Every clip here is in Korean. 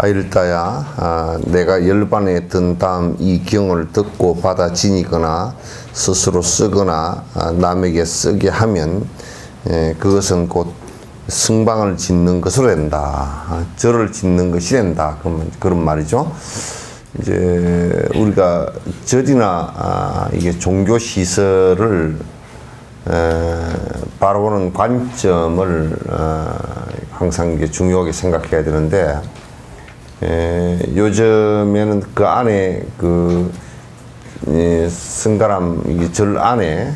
하일다야, 내가 열반에 든 다음 이 경을 듣고 받아 지니거나 스스로 쓰거나 남에게 쓰게 하면 그것은 곧 승방을 짓는 것으로 된다. 절을 짓는 것이 된다. 그런 말이죠. 이제 우리가 절이나 이게 종교 시설을 바라보는 관점을 항상 이게 중요하게 생각해야 되는데, 요즘에는 그 안에 성가람 이 절 안에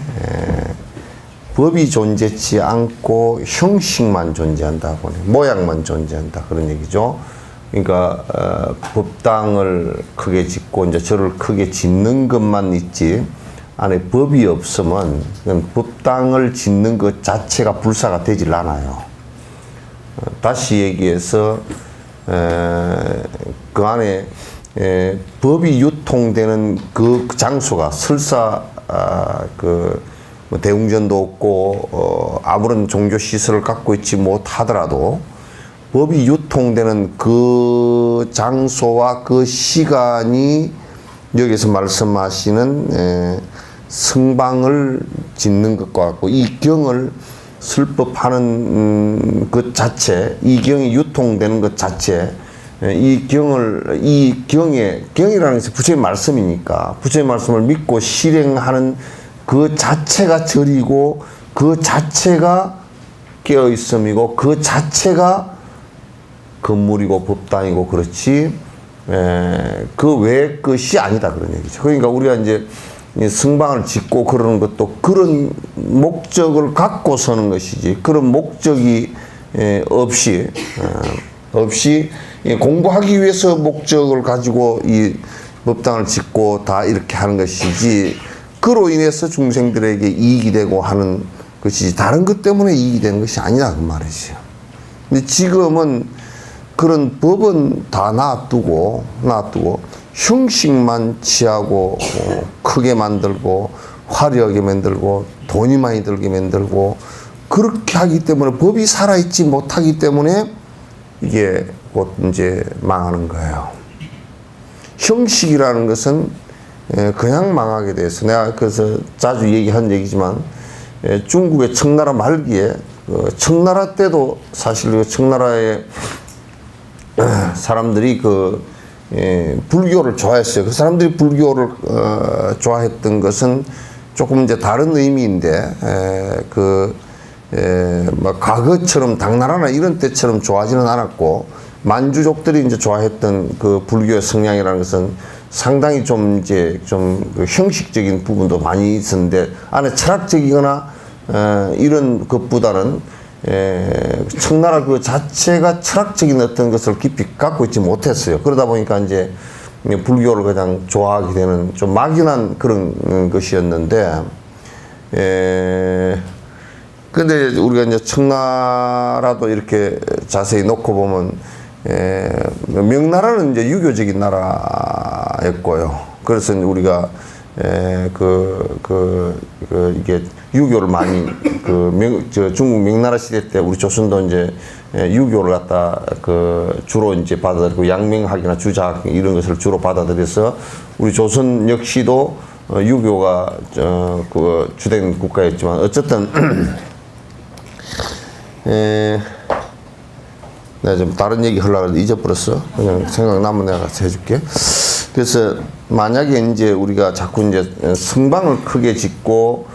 법이 존재치 않고 형식만 존재한다, 모양만 존재한다, 그런 얘기죠. 그러니까 법당을 크게 짓고 이제 절을 크게 짓는 것만 있지 안에 법이 없으면 법당을 짓는 것 자체가 불사가 되질 않아요. 다시 얘기해서 그 안에 법이 유통되는 그 장소가 설사 뭐 대웅전도 없고 아무런 종교 시설을 갖고 있지 못하더라도 법이 유통되는 그 장소와 그 시간이 여기서 말씀하시는 성방을 짓는 것과 같고, 이 경을 설법하는 것 자체, 이 경이 유통되는 것 자체, 경이라는 것이 부처의 말씀이니까 부처의 말씀을 믿고 실행하는 그 자체가 절이고, 그 자체가 깨어있음이고, 그 자체가 건물이고 법당이고, 그렇지 그 외의 것이 아니다, 그런 얘기죠. 그러니까 우리가 이제 성방을 짓고 그러는 것도 그런 목적을 갖고 서는 것이지, 그런 목적이 없이 공부하기 위해서 목적을 가지고 이 법당을 짓고 다 이렇게 하는 것이지, 그로 인해서 중생들에게 이익이 되고 하는 것이지 다른 것 때문에 이익이 되는 것이 아니다, 그 말이죠. 근데 지금은 그런 법은 다 놔두고 형식만 취하고 크게 만들고 화려하게 만들고 돈이 많이 들게 만들고 그렇게 하기 때문에 법이 살아있지 못하기 때문에 이게 곧 이제 망하는 거예요. 형식이라는 것은 그냥 망하게 돼서, 내가 그래서 자주 얘기한 얘기지만 중국의 청나라 말기에 청나라 때도 사실 청나라의 사람들이 불교를 좋아했어요. 그 사람들이 불교를 좋아했던 것은 조금 이제 다른 의미인데, 뭐 과거처럼 당나라나 이런 때처럼 좋아하지는 않았고, 만주족들이 이제 좋아했던 그 불교의 성향이라는 것은 상당히 좀 형식적인 부분도 많이 있었는데, 안에 철학적이거나 이런 것보다는 청나라 그 자체가 철학적인 어떤 것을 깊이 갖고 있지 못했어요. 그러다 보니까 이제 불교를 그냥 좋아하게 되는 좀 막연한 그런 것이었는데, 근데 우리가 이제 청나라도 이렇게 자세히 놓고 보면, 명나라는 이제 유교적인 나라였고요. 그래서 우리가 이게 유교를 많이 중국 명나라 시대 때 우리 조선도 이제 유교를 갖다 주로 이제 받아들이고, 양명학이나 주자학 이런 것을 주로 받아들여서 우리 조선 역시도 유교가 주된 국가였지만, 어쨌든 내가 좀 다른 얘기 하려고 했는데 잊어버렸어. 그냥 생각나면 내가 같이 해줄게. 그래서 만약에 이제 우리가 자꾸 이제 성방을 크게 짓고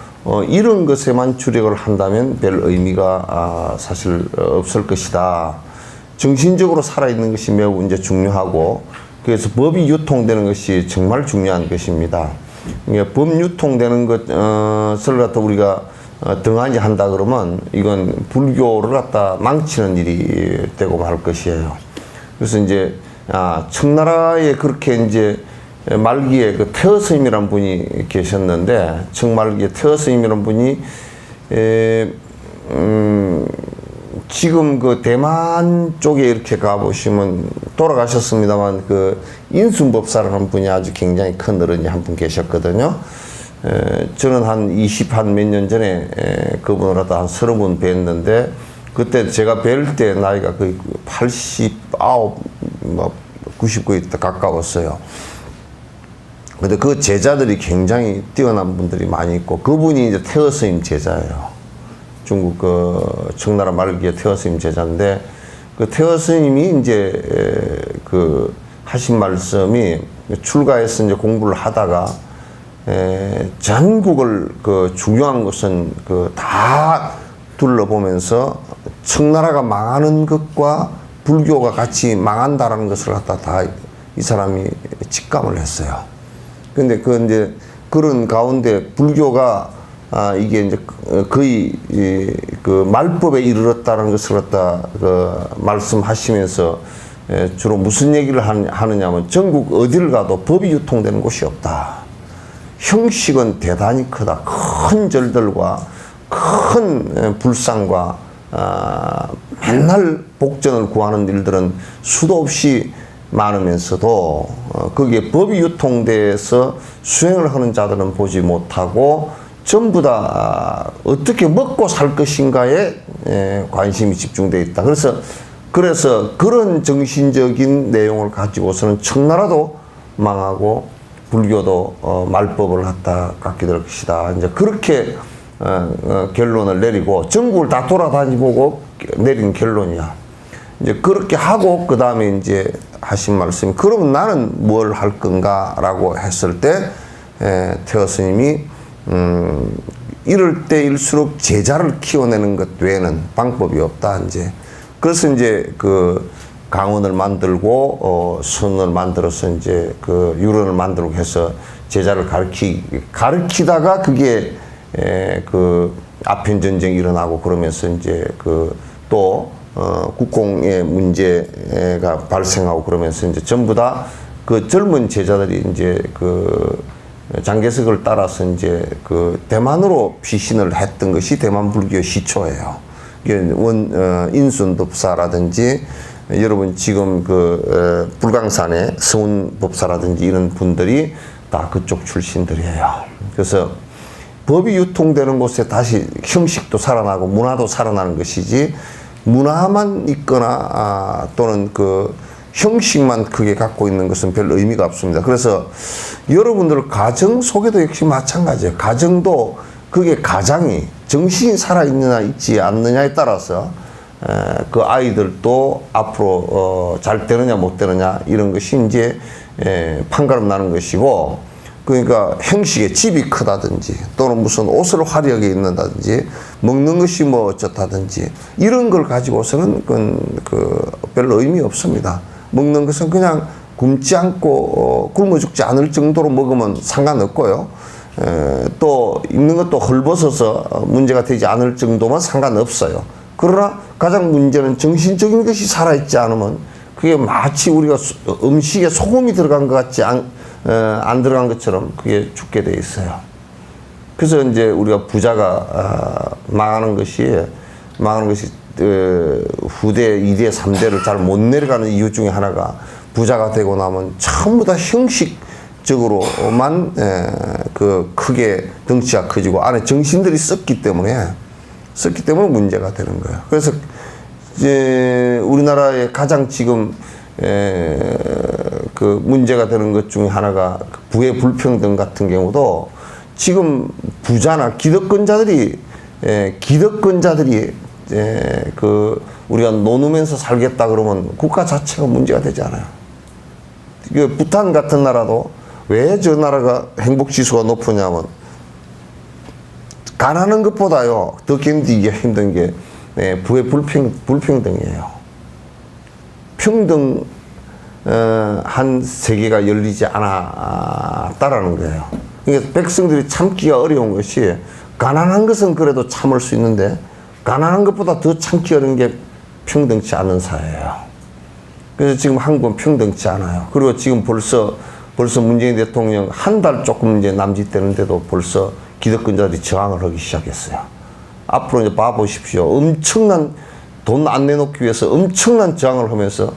이런 것에만 주력을 한다면 별 의미가 사실 없을 것이다. 정신적으로 살아있는 것이 매우 이제 중요하고, 그래서 법이 유통되는 것이 정말 중요한 것입니다. 그러니까 법 유통되는 것을 갖다 우리가 등한히 한다 그러면 이건 불교를 갖다 망치는 일이 되고 말 것이에요. 그래서 이제 청나라에 그렇게 이제 말기에 태어스님이라는 분이 계셨는데, 청말기에 태어스님이라는 분이 지금 대만 쪽에 이렇게 가보시면 돌아가셨습니다만, 인순법사라는 분이 아주 굉장히 큰 어른이 한 분 계셨거든요. 저는 한 20 한 몇 년 전에 그분을 갖다 한 30분 뵀는데, 그때 제가 뵐 때 나이가 거의 89, 뭐 99에 가까웠어요. 근데 그 제자들이 굉장히 뛰어난 분들이 많이 있고, 그분이 이제 태어 스님 제자예요. 중국 그 청나라 말기에 태어 스님 제자인데, 그 태어 스님이 이제 그 하신 말씀이, 출가해서 이제 공부를 하다가 전국을 그 중요한 것은 그 다 둘러보면서 청나라가 망하는 것과 불교가 같이 망한다라는 것을 갖다 다 이 사람이 직감을 했어요. 근데 그 이제 그런 가운데 불교가 이게 이제 거의 그 말법에 이르렀다는 것을 갖다 그 말씀하시면서 주로 무슨 얘기를 하느냐면, 전국 어디를 가도 법이 유통되는 곳이 없다. 형식은 대단히 크다. 큰 절들과 큰 불상과 맨날 복전을 구하는 일들은 수도 없이 많으면서도 거기에 법이 유통돼서 수행을 하는 자들은 보지 못하고 전부 다 어떻게 먹고 살 것인가에 관심이 집중되어 있다. 그래서 그런 정신적인 내용을 가지고서는 청나라도 망하고 불교도 말법을 갖게 될 것이다. 이제 그렇게 결론을 내리고, 전국을 다 돌아다니고 내린 결론이야. 이제 그렇게 하고 그 다음에 이제 하신 말씀이, 그러면 나는 뭘 할 건가라고 했을 때 태어 스님이 이럴 때일수록 제자를 키워내는 것 외에는 방법이 없다. 이제 그래서 이제 그 강원을 만들고 선을 만들어서 이제 그 유론을 만들고 해서 제자를 가르치다가 그게 그 아편 전쟁이 일어나고 그러면서 이제 그 또 국공의 문제가 발생하고 그러면서 이제 전부 다 그 젊은 제자들이 이제 그 장개석을 따라서 이제 그 대만으로 피신을 했던 것이 대만 불교의 시초예요. 인순법사라든지 여러분 지금 그 불광산의 성운법사라든지 이런 분들이 다 그쪽 출신들이에요. 그래서 법이 유통되는 곳에 다시 형식도 살아나고 문화도 살아나는 것이지, 문화만 있거나 또는 그 형식만 크게 갖고 있는 것은 별 의미가 없습니다. 그래서 여러분들 가정 속에도 역시 마찬가지예요. 가정도 그게 가장이 정신이 살아있느냐 있지 않느냐에 따라서 그 아이들도 앞으로 잘 되느냐 못 되느냐 이런 것이 이제 판가름 나는 것이고, 그러니까 형식에 집이 크다든지 또는 무슨 옷을 화려하게 입는다든지 먹는 것이 뭐 어쩌다든지 이런 걸 가지고서는 그 별로 의미 없습니다. 먹는 것은 그냥 굶지 않고 굶어 죽지 않을 정도로 먹으면 상관없고요. 또 입는 것도 헐벗어서 문제가 되지 않을 정도만 상관없어요. 그러나 가장 문제는 정신적인 것이 살아있지 않으면 그게 마치 우리가 음식에 소금이 들어간 것 같지 안 들어간 것처럼 그게 죽게 돼 있어요. 그래서 이제 우리가 부자가 망하는 것이 후대, 2대, 3대를 잘 못 내려가는 이유 중에 하나가, 부자가 되고 나면 전부 다 형식적으로만 그 크게 덩치가 커지고 안에 정신들이 썩기 때문에 문제가 되는 거예요. 그래서 이제 우리나라의 가장 지금 그 문제가 되는 것 중에 하나가 부의 불평등 같은 경우도, 지금 부자나 기득권자들이 그 우리가 노누면서 살겠다 그러면 국가 자체가 문제가 되지 않아요. 그 부탄 같은 나라도 왜 저 나라가 행복 지수가 높으냐면, 가난한 것보다요 더 견디기가 힘든 게 부의 불평등이에요. 평등 한 세계가 열리지 않았다라는 거예요. 그러니까 백성들이 참기가 어려운 것이, 가난한 것은 그래도 참을 수 있는데 가난한 것보다 더 참기 어려운 게 평등치 않은 사회예요. 그래서 지금 한국은 평등치 않아요. 그리고 지금 벌써 문재인 대통령 한 달 조금 이제 남짓되는데도 벌써 기득권자들이 저항을 하기 시작했어요. 앞으로 이제 봐보십시오. 엄청난 돈 안 내놓기 위해서 엄청난 저항을 하면서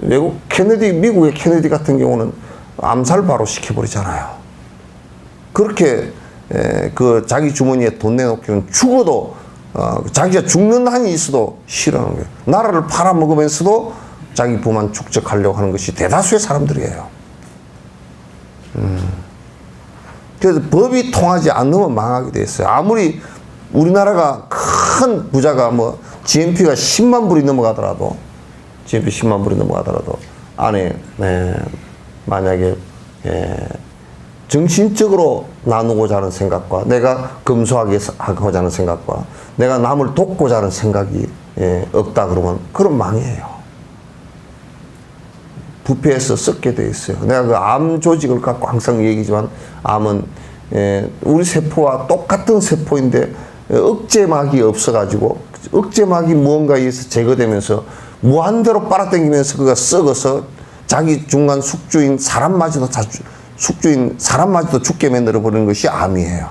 미국의 케네디 같은 경우는 암살 바로 시켜버리잖아요. 그렇게 그 자기 주머니에 돈 내놓기는 죽어도 자기가 죽는 한이 있어도 싫어하는 거예요. 나라를 팔아먹으면서도 자기 부만 축적하려고 하는 것이 대다수의 사람들이에요. 그래서 법이 통하지 않으면 망하게 돼 있어요. 아무리 우리나라가 큰 부자가 뭐 GNP가 10만 불이 넘어가더라도 GNP 10만 불이 넘어가더라도 안에 만약에 정신적으로 나누고자 하는 생각과 내가 검소하게 하고자 하는 생각과 내가 남을 돕고자 하는 생각이 없다 그러면 그럼 망해요. 부패해서 썩게 돼 있어요. 내가 그 암 조직을 갖고 항상 얘기지만 암은 우리 세포와 똑같은 세포인데 억제막이 없어가지고 억제막이 무언가에 의해서 제거되면서 무한대로 빨아당기면서 그가 썩어서 자기 중간 숙주인 사람마저도 죽게 만들어 버리는 것이 암이에요.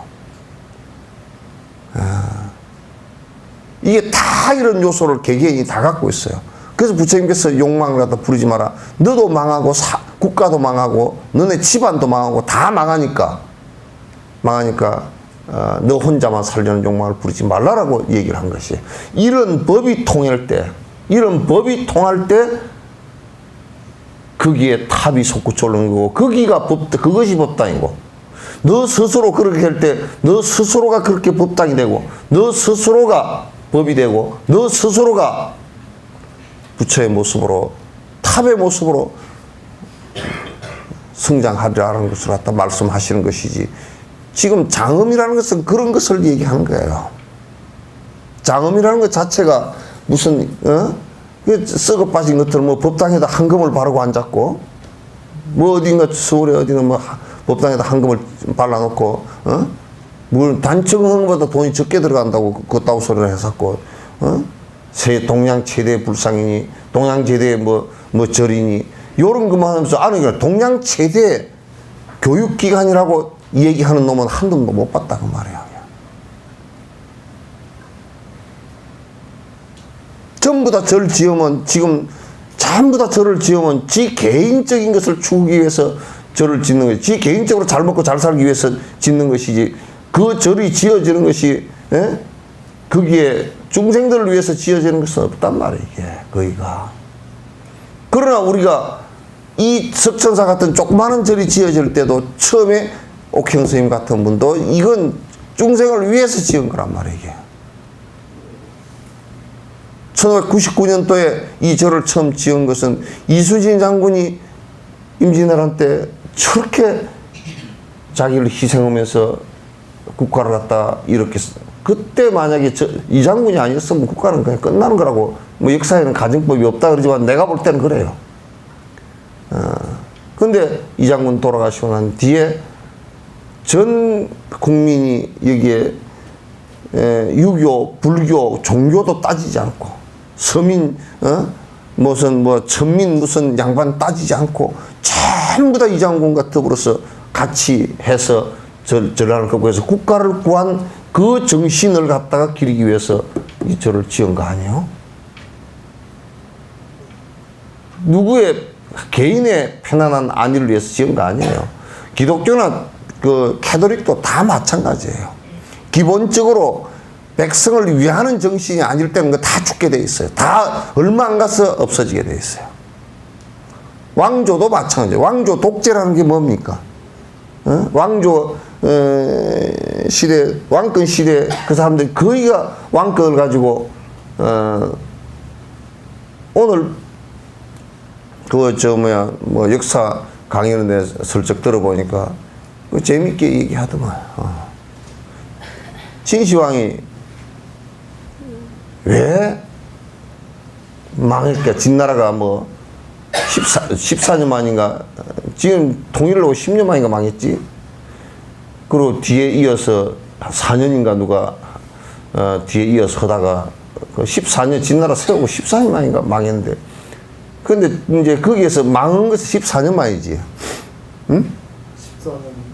이게 다 이런 요소를 개개인이 다 갖고 있어요. 그래서 부처님께서 욕망을 갖다 부르지 마라. 너도 망하고 국가도 망하고 너네 집안도 망하고 다 망하니까 너 혼자만 살려는 욕망을 부르지 말라라고 얘기를 한 것이. 이런 법이 통할 때 거기에 탑이 솟구쳐오르는 거고 그것이 법당이고 너 스스로 그렇게 할 때 너 스스로가 그렇게 법당이 되고 너 스스로가 법이 되고 너 스스로가 부처의 모습으로 탑의 모습으로 성장하리라는 것을 갖다 말씀하시는 것이지. 지금 장엄이라는 것은 그런 것을 얘기하는 거예요. 장엄이라는 것 자체가 무슨 썩어 빠진 것들 뭐 법당에다 헌금을 바르고 앉았고 뭐 어딘가 서울에 어디는 뭐 법당에다 헌금을 발라놓고 물 단층 헌금보다 돈이 적게 들어간다고 그따구 소리를 했었고 동양 최대 불상이니 동양 최대 뭐 절이니 요런 것만 하면서 아니 동양 최대 교육기관이라고 얘기하는 놈은 한 놈도 못 봤다 그 말이야. 전부 다 절 지으면 지금 전부 다 절을 지으면 지 개인적인 것을 추구하기 위해서 절을 짓는 거지. 지 개인적으로 잘 먹고 잘 살기 위해서 짓는 것이지. 그 절이 지어지는 것이 거기에 중생들을 위해서 지어지는 것은 없단 말이에요. 이게 거기가. 그러나 우리가 이 석천사 같은 조그마한 절이 지어질 때도 처음에 옥형 스님 같은 분도 이건 중생을 위해서 지은 거란 말이에요. 이게. 1599년도에 이 절을 처음 지은 것은 이수진 장군이 임진왜란 때 저렇게 자기를 희생하면서 국가를 갖다 이렇게 그때 만약에 이 장군이 아니었으면 국가는 그냥 끝나는 거라고 뭐 역사에는 가정법이 없다 그러지만 내가 볼 때는 그래요. 근데 이 장군 돌아가시고 난 뒤에 전 국민이 여기에 유교, 불교, 종교도 따지지 않고 서민, 무슨 뭐 천민 무슨 양반 따지지 않고 전부 다 이 장군과 더불어서 같이 해서 절하는 거고 해서 국가를 구한 그 정신을 갖다가 기리기 위해서 이 절을 지은 거 아니에요? 누구의 개인의 편안한 안위를 위해서 지은 거 아니에요. 기독교나 그 캐톨릭도 다 마찬가지예요. 기본적으로 백성을 위하는 정신이 아닐 때는 다 죽게 돼 있어요. 다 얼마 안 가서 없어지게 돼 있어요. 왕조도 마찬가지예요. 왕조 독재라는 게 뭡니까? 왕조 시대, 왕권 시대 그 사람들이 거의가 왕권을 가지고 오늘 뭐 역사 강의하는 데 슬쩍 들어보니까 재밌게 얘기하더만. 진시황이 왜 망했까? 진나라가 뭐 14년 만인가 지금 통일을 하고 10년 만인가 망했지. 그리고 뒤에 이어서 4년인가 누가 뒤에 이어서 하다가 14년 진나라 세우고 14년 만인가 망했는데 근데 이제 거기에서 망한 것이 14년 만이지. 응?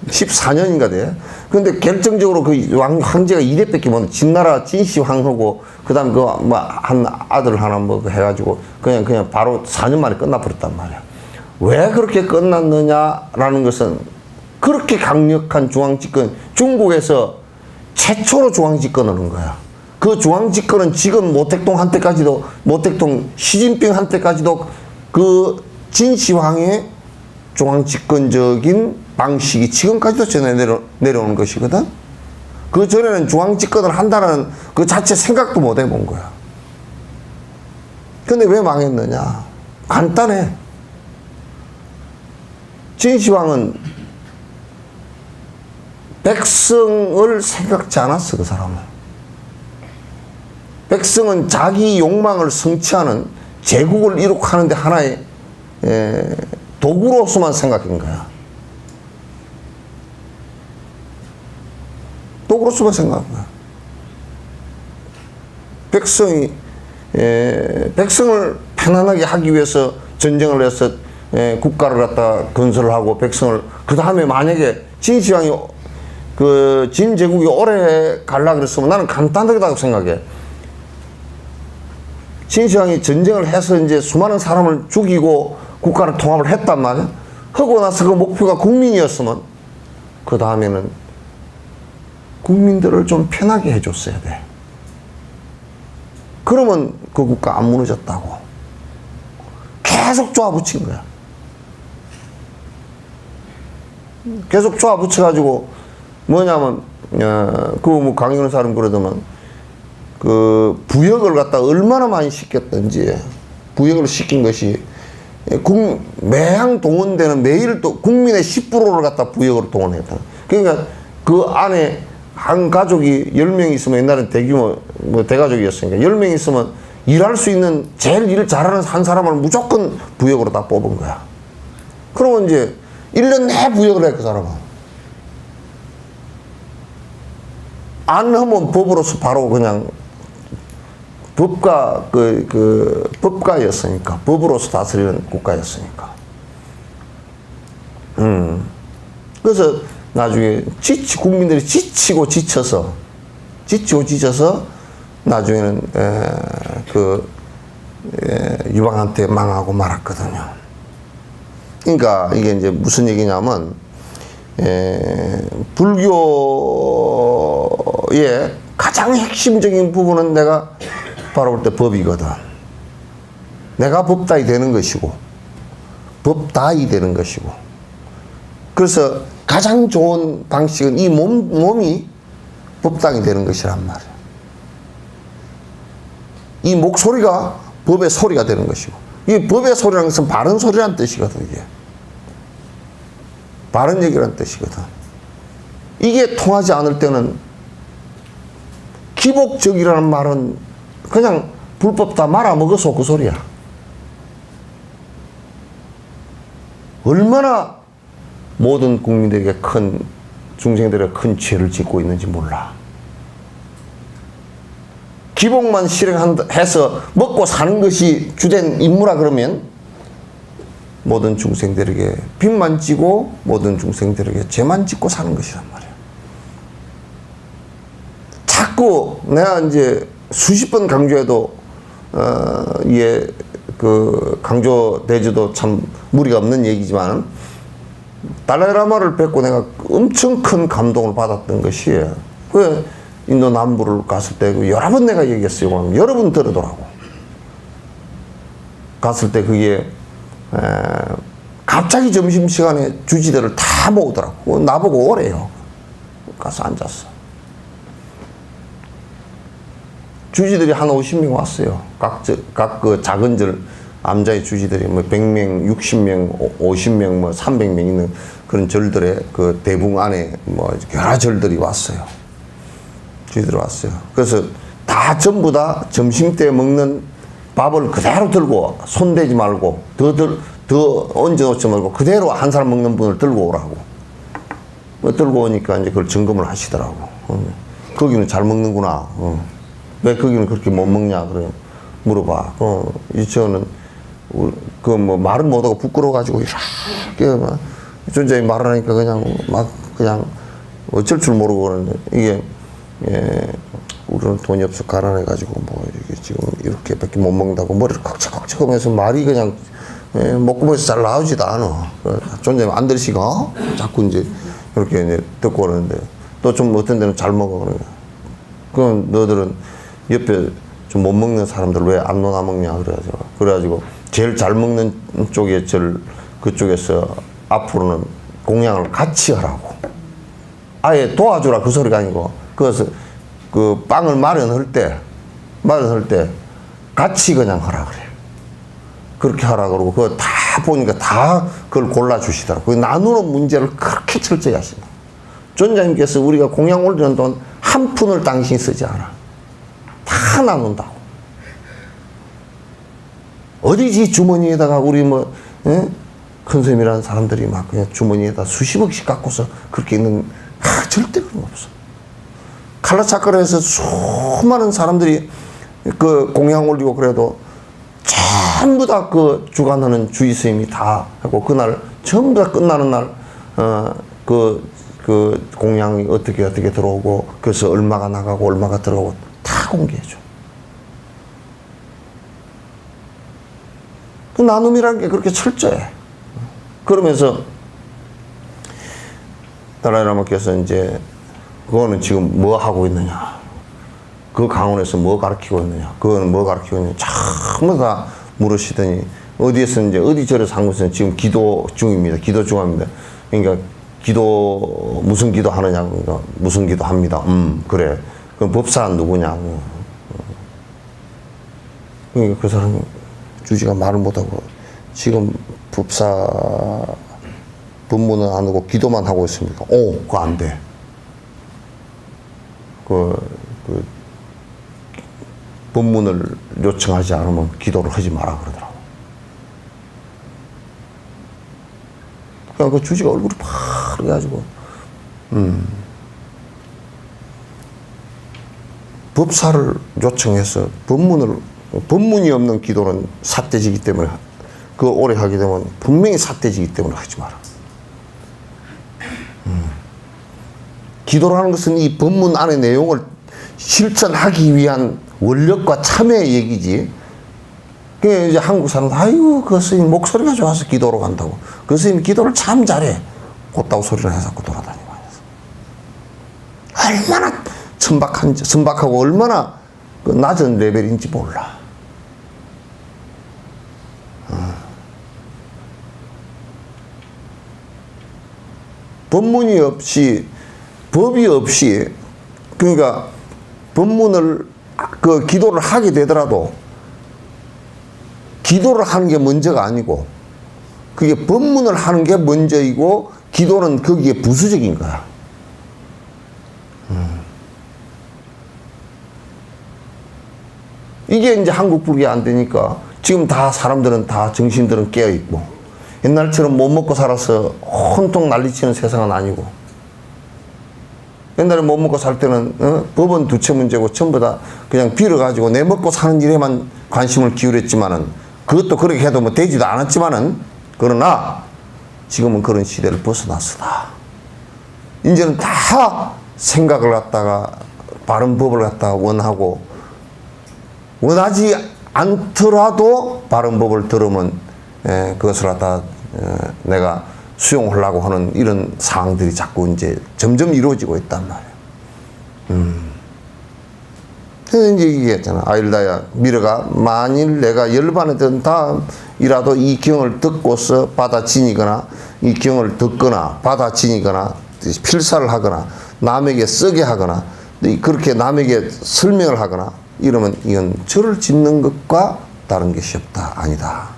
14년인가 돼. 근데 결정적으로 그 황제가 2대밖에 못, 진나라 진시황하고, 그 다음 그, 한 아들 하나 뭐 해가지고, 그냥 바로 4년 만에 끝나버렸단 말이야. 왜 그렇게 끝났느냐라는 것은, 그렇게 강력한 중앙집권, 중국에서 최초로 중앙집권을 한 거야. 그 중앙집권은 지금 모택동 한때까지도, 모택동 시진핑 한때까지도 그 진시황의 중앙집권적인 방식이 지금까지도 전해 내려오는 것이거든. 그 전에는 중앙집권을 한다는 그 자체 생각도 못 해본 거야. 근데 왜 망했느냐? 간단해. 진시황은 백성을 생각지 않았어, 그 사람은. 백성은 자기 욕망을 성취하는, 제국을 이룩하는데 하나의 도구로서만 생각한 거야. 도구로서만 생각한 거야. 백성을 편안하게 하기 위해서 전쟁을 해서 국가를 갖다 건설을 하고 백성을, 그 다음에 만약에 진시황이 그 진제국이 오래 갈라 그랬으면 나는 간단하다고 생각해. 진시황이 전쟁을 해서 이제 수많은 사람을 죽이고 국가를 통합을 했단 말이야. 하고 나서 그 목표가 국민이었으면 그 다음에는 국민들을 좀 편하게 해줬어야 돼. 그러면 그 국가 안 무너졌다고. 계속 쪼아붙인 거야. 계속 쪼아붙여가지고 뭐냐면 그 뭐 강연하는 사람 그러더만 그 부역을 갖다 얼마나 많이 시켰던지, 부역을 시킨 것이 매양 동원되는 매일 또 국민의 10%를 갖다 부역으로 동원했다. 그러니까 그 안에 한 가족이 10명 있으면, 옛날엔 대규모 뭐 대가족이었으니까 10명 있으면 일할 수 있는 제일 일 잘하는 한 사람을 무조건 부역으로 다 뽑은 거야. 그러면 이제 1년 내 부역을 해, 그 사람은. 안 하면 법으로서 바로 그냥 법가였으니까, 법으로서 다스리는 국가였으니까. 그래서 나중에 국민들이 지치고 지쳐서 나중에는 유방한테 망하고 말았거든요. 그러니까 이게 이제 무슨 얘기냐면, 불교의 가장 핵심적인 부분은 내가 바로 볼 때 법이거든. 내가 법다이 되는 것이고, 법다이 되는 것이고. 그래서 가장 좋은 방식은 이 몸이 법당이 되는 것이란 말이야. 이 목소리가 법의 소리가 되는 것이고, 이 법의 소리라는 것은 바른 소리라는 뜻이거든, 이게. 바른 얘기라는 뜻이거든. 이게 통하지 않을 때는 기복적이라는 말은 그냥 불법 다 말아먹어서 그 소리야. 얼마나 모든 국민들에게 중생들에게 큰 죄를 짓고 있는지 몰라. 기복만 실행해서 먹고 사는 것이 주된 임무라 그러면 모든 중생들에게 빚만 지고 모든 중생들에게 죄만 짓고 사는 것이란 말이야. 자꾸 내가 이제 수십 번 강조해도 이게 강조되지도 참 무리가 없는 얘기지만, 달라이라마를 뵙고 내가 엄청 큰 감동을 받았던 것이, 그 인도 남부를 갔을 때 여러 번 내가 얘기했어요. 여러 번 들으더라고. 갔을 때 그게 갑자기 점심시간에 주지들을 다 모으더라고. 나보고 오래요. 가서 앉았어. 주지들이 한 50명 왔어요. 각 그 작은 절, 암자의 주지들이 뭐 100명, 60명, 50명, 뭐 300명 있는 그런 절들의 그 대붕 안에 뭐 여러 절들이 왔어요. 주지들이 왔어요. 그래서 다 전부 다 점심때 먹는 밥을 그대로 들고, 손대지 말고, 더 얹어놓지 말고, 그대로 한 사람 먹는 분을 들고 오라고. 들고 오니까 이제 그걸 점검을 하시더라고. 거기는 잘 먹는구나. 왜 거기는 그렇게 못 먹냐, 그래. 물어봐. 저는, 뭐 말은 못하고 부끄러워가지고, 이렇게 막, 존재이 말을 하니까 그냥 어쩔 줄 모르고 그러는데, 이게, 우리는 돈이 없어 가난해가지고, 뭐, 이게 지금 이렇게밖에 못 먹는다고 머리를 칵착칵착 하면서 말이 그냥, 목구멍에서 잘 나오지도 않아. 존재이 안 들으시고, 자꾸 이제, 이렇게 이제 듣고 오는데, 또 좀 어떤 데는 잘 먹어. 그럼 너들은 옆에 좀 못 먹는 사람들 왜 안 놀아 먹냐, 그래가지고 제일 잘 먹는 쪽에 그쪽에서 앞으로는 공양을 같이 하라고. 아예 도와주라 그 소리가 아니고, 그래서 그 빵을 마련할 때 같이 그냥 하라 그래. 그렇게 하라 그러고, 그거 다 보니까 다 그걸 골라주시더라고. 나누는 문제를 그렇게 철저히 하신다. 존자님께서 우리가 공양 올리는 돈 한 푼을 당신이 쓰지 않아. 다 나눈다고. 어디지 주머니에다가 우리 뭐, 큰 스님이라는 사람들이 막 그냥 주머니에다 수십억씩 갖고서 그렇게 있는, 절대 그런 거 없어. 칼라차크라에서 수많은 사람들이 그 공양 올리고 그래도 전부 다 그 주관하는 주의 스님이 다 하고, 그날 전부 다 끝나는 날, 그 공양이 어떻게 들어오고, 그래서 얼마가 나가고 얼마가 들어오고 다 공개해줘. 그 나눔이라는 게 그렇게 철저해. 그러면서 달라이라마께서 이제 그거는 지금 뭐 하고 있느냐, 그 강원에서 뭐 가르치고 있느냐, 그거는 뭐 가르치고 있느냐, 전부 다 물으시더니, 어디에서 이제 어디 절에서 한 곳은 지금 기도 중입니다. 기도 중합니다. 그러니까 무슨 기도 하느냐고. 그러니까 무슨 기도 합니다. 그래. 그럼 법사는 누구냐고. 그러니까 그 사람이 주지가 말을 못하고, 지금 법사 법문은 안 하고 기도만 하고 있습니까? 그거 안 돼. 법문을 요청하지 않으면 기도를 하지 마라 그러더라고. 그러니까 그 주지가 얼굴이 파래가지고, 법사를 요청해서 법문이 없는 기도는 삿대지기 때문에, 그거 오래 하게 되면 분명히 삿대지기 때문에 하지 마라. 기도라는 것은 이 법문 안의 내용을 실천하기 위한 원력과 참여의 얘기지. 그게 이제 한국 사람들, 아이고, 그 스님 목소리가 좋아서 기도로 간다고. 그 스님 기도를 참 잘해. 곧다고 소리를 해서 돌아다니고 하면서. 얼마나 천박하고 얼마나 그 낮은 레벨인지 몰라. 법문이 없이, 법이 없이, 그러니까 법문을, 그 기도를 하게 되더라도 기도를 하는 게 먼저가 아니고, 그게 법문을 하는 게 먼저이고, 기도는 거기에 부수적인 거야. 이게 이제 한국 불교에 안 되니까 지금 다 사람들은 다 정신들은 깨어있고, 옛날처럼 못 먹고 살아서 혼통 난리치는 세상은 아니고, 옛날에 못 먹고 살 때는 법은 두체 문제고 전부 다 그냥 빌어가지고 내 먹고 사는 일에만 관심을 기울였지만은, 그것도 그렇게 해도 뭐 되지도 않았지만은, 그러나 지금은 그런 시대를 벗어났으다. 이제는 다 생각을 갖다가 바른 법을 갖다가 원하고, 원하지 않더라도 바른 법을 들으면 그것을 갖다 내가 수용하려고 하는 이런 상황들이 자꾸 이제 점점 이루어지고 있단 말이에요. 그래서 이제 얘기했잖아. 아일다야, 미르가 만일 내가 열반에 든 다음이라도 이 경을 듣고서 받아지니거나, 이 경을 듣거나 받아지니거나, 필사를 하거나, 남에게 쓰게 하거나, 그렇게 남에게 설명을 하거나, 이러면 이건 절을 짓는 것과 다른 것이 없다. 아니다.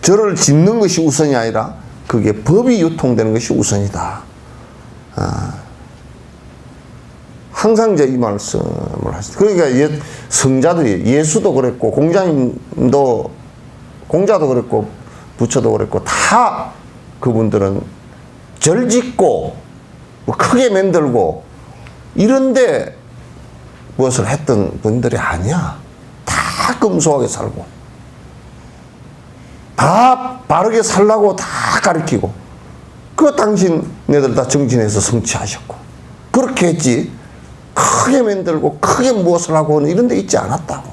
절을 짓는 것이 우선이 아니라 그게 법이 유통되는 것이 우선이다. 항상 이제 이 말씀을 하시죠. 그러니까 성자들이, 예수도 그랬고, 공자도 그랬고, 부처도 그랬고, 다 그분들은 절 짓고, 뭐 크게 만들고, 이런데 무엇을 했던 분들이 아니야. 다 검소하게 살고, 다 바르게 살라고 다 가르치고, 그 당신네들 다 정진해서 성취하셨고, 그렇게 했지, 크게 만들고 크게 무엇을 하고 이런 데 있지 않았다고.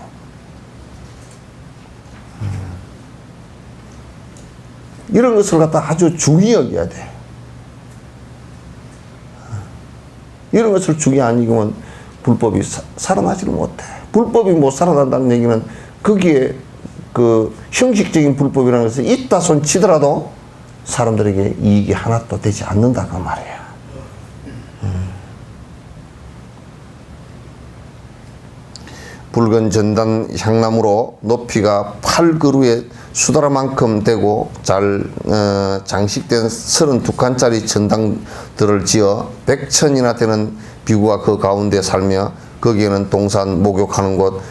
이런 것을 갖다 아주 중히 여겨야 돼. 이런 것을 중히 안 여기면 불법이 살아나지를 못해. 불법이 못 살아난다는 얘기는 거기에 그 형식적인 불법이라는 것은 있다 손 치더라도 사람들에게 이익이 하나도 되지 않는다 그 말이야. 붉은 전단 향나무로 높이가 8그루의 수다라만큼 되고 잘 장식된 32칸짜리 전당들을 지어 100천이나 되는 비구가 그 가운데 살며 거기에는 동산 목욕하는 곳,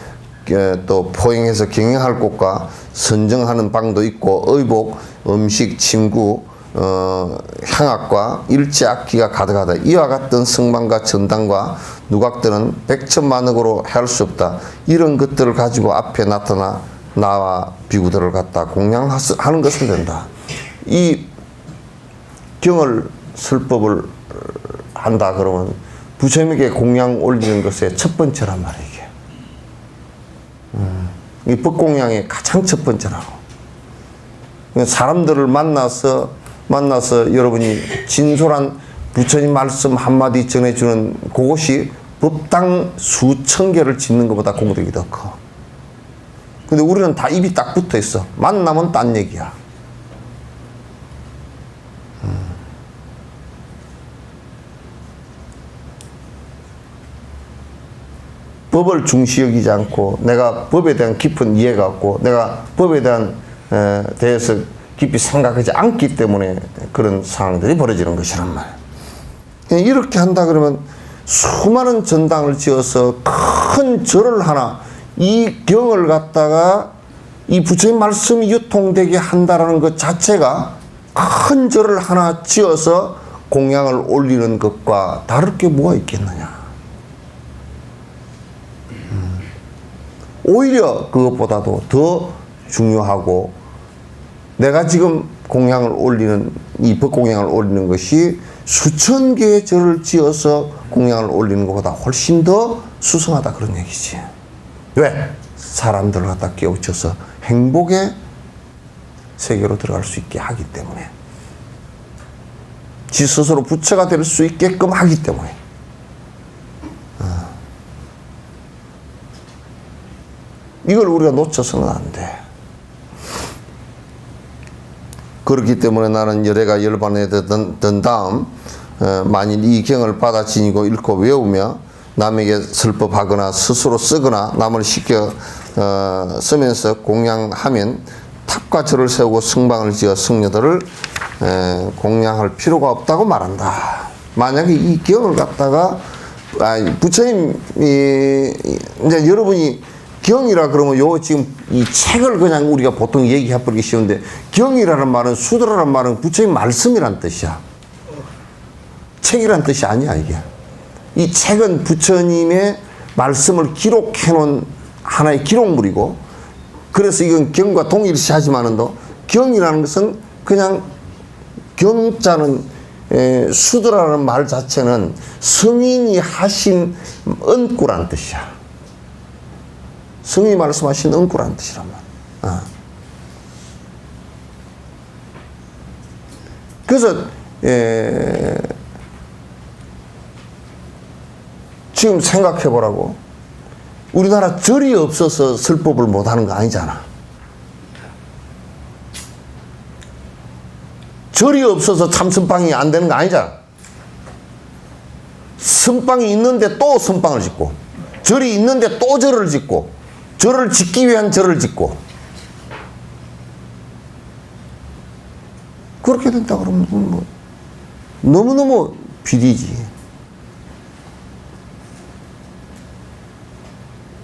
또 포행해서 경영할 곳과 선정하는 방도 있고 의복, 음식, 침구, 향악과 일제 악기가 가득하다. 이와 같은 성만과 전당과 누각들은 백천만억으로 할 수 없다. 이런 것들을 가지고 앞에 나타나 나와 비구들을 갖다 공양하는 것은 된다. 이 경을 설법을 한다 그러면 부처님에게 공양 올리는 것의 첫 번째란 말이에요. 이 법공양의 가장 첫 번째라고. 사람들을 만나서 여러분이 진솔한 부처님 말씀 한마디 전해주는 그것이 법당 수천 개를 짓는 것보다 공덕이 더 커. 근데 우리는 다 입이 딱 붙어 있어. 만나면 딴 얘기야. 법을 중시 여기지 않고 내가 법에 대한 깊은 이해가 없고 내가 법에 대해서 깊이 생각하지 않기 때문에 그런 상황들이 벌어지는 것이란 말이야. 이렇게 한다 그러면 수많은 전당을 지어서 큰 절을 하나 이 경을 갖다가 이 부처님 말씀이 유통되게 한다라는 것 자체가 큰 절을 하나 지어서 공양을 올리는 것과 다를 게 뭐가 있겠느냐. 오히려 그것보다도 더 중요하고 내가 지금 공양을 올리는 이 법공양을 올리는 것이 수천 개의 절을 지어서 공양을 올리는 것보다 훨씬 더 수성하다 그런 얘기지. 왜? 사람들을 갖다 깨우쳐서 행복의 세계로 들어갈 수 있게 하기 때문에 지 스스로 부처가 될 수 있게끔 하기 때문에 이걸 우리가 놓쳐서는 안 돼. 그렇기 때문에 나는 열애가 열반에 든 다음 만일 이 경을 받아 지니고 읽고 외우며 남에게 설법하거나 스스로 쓰거나 남을 시켜 쓰면서 공양하면 탑과 절을 세우고 성방을 지어 성녀들을 공양할 필요가 없다고 말한다. 만약에 이 경을 갖다가 부처님이 이제 여러분이 경이라 그러면 요 지금 이 책을 그냥 우리가 보통 얘기해버리기 쉬운데 경이라는 말은 수도라는 말은 부처님 말씀이란 뜻이야. 책이란 뜻이 아니야 이게. 이 책은 부처님의 말씀을 기록해 놓은 하나의 기록물이고 그래서 이건 경과 동일시하지만은도 경이라는 것은 그냥 경자는 수도라는 말 자체는 성인이 하신 은구란 뜻이야. 성인이 말씀하신 은구라는 뜻이란 말이야. 그래서 지금 생각해 보라고. 우리나라 절이 없어서 설법을 못하는 거 아니잖아. 절이 없어서 참선방이 안 되는 거 아니잖아. 선방이 있는데 또 선방을 짓고 절이 있는데 또 절을 짓고 절을 짓기 위한 절을 짓고 그렇게 된다 그러면 뭐 너무너무 비리지.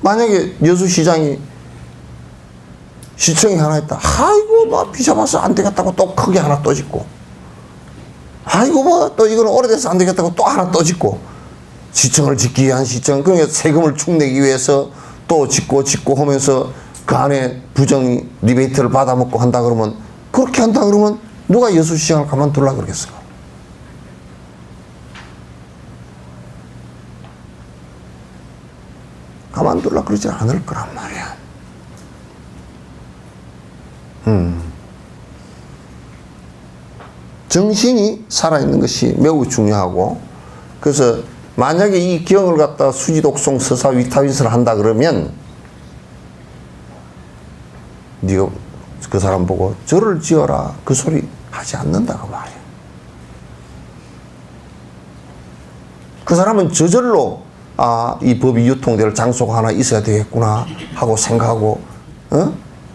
만약에 여수시장이 시청이 하나 있다. 아이고 뭐 비잡아서 안 되겠다고 또 크게 하나 또 짓고 아이고 뭐 또 이거는 오래돼서 안 되겠다고 또 하나 또 짓고 시청을 짓기 위한 시청 그러니까 세금을 축내기 위해서 또 짓고 하면서 그 안에 부정 리베이트를 받아먹고 한다 그러면 그렇게 한다 그러면 누가 여수시장을 가만둘라 그러겠어? 가만둘라 그러지 않을 거란 말이야. 정신이 살아있는 것이 매우 중요하고 그래서 만약에 이 경을 갖다 수지독송 서사 위타윗을 한다 그러면 네가 그 사람 보고 절을 지어라 그 소리 하지 않는다고 말이야. 그 사람은 저절로 이 법이 유통될 장소가 하나 있어야 되겠구나 하고 생각하고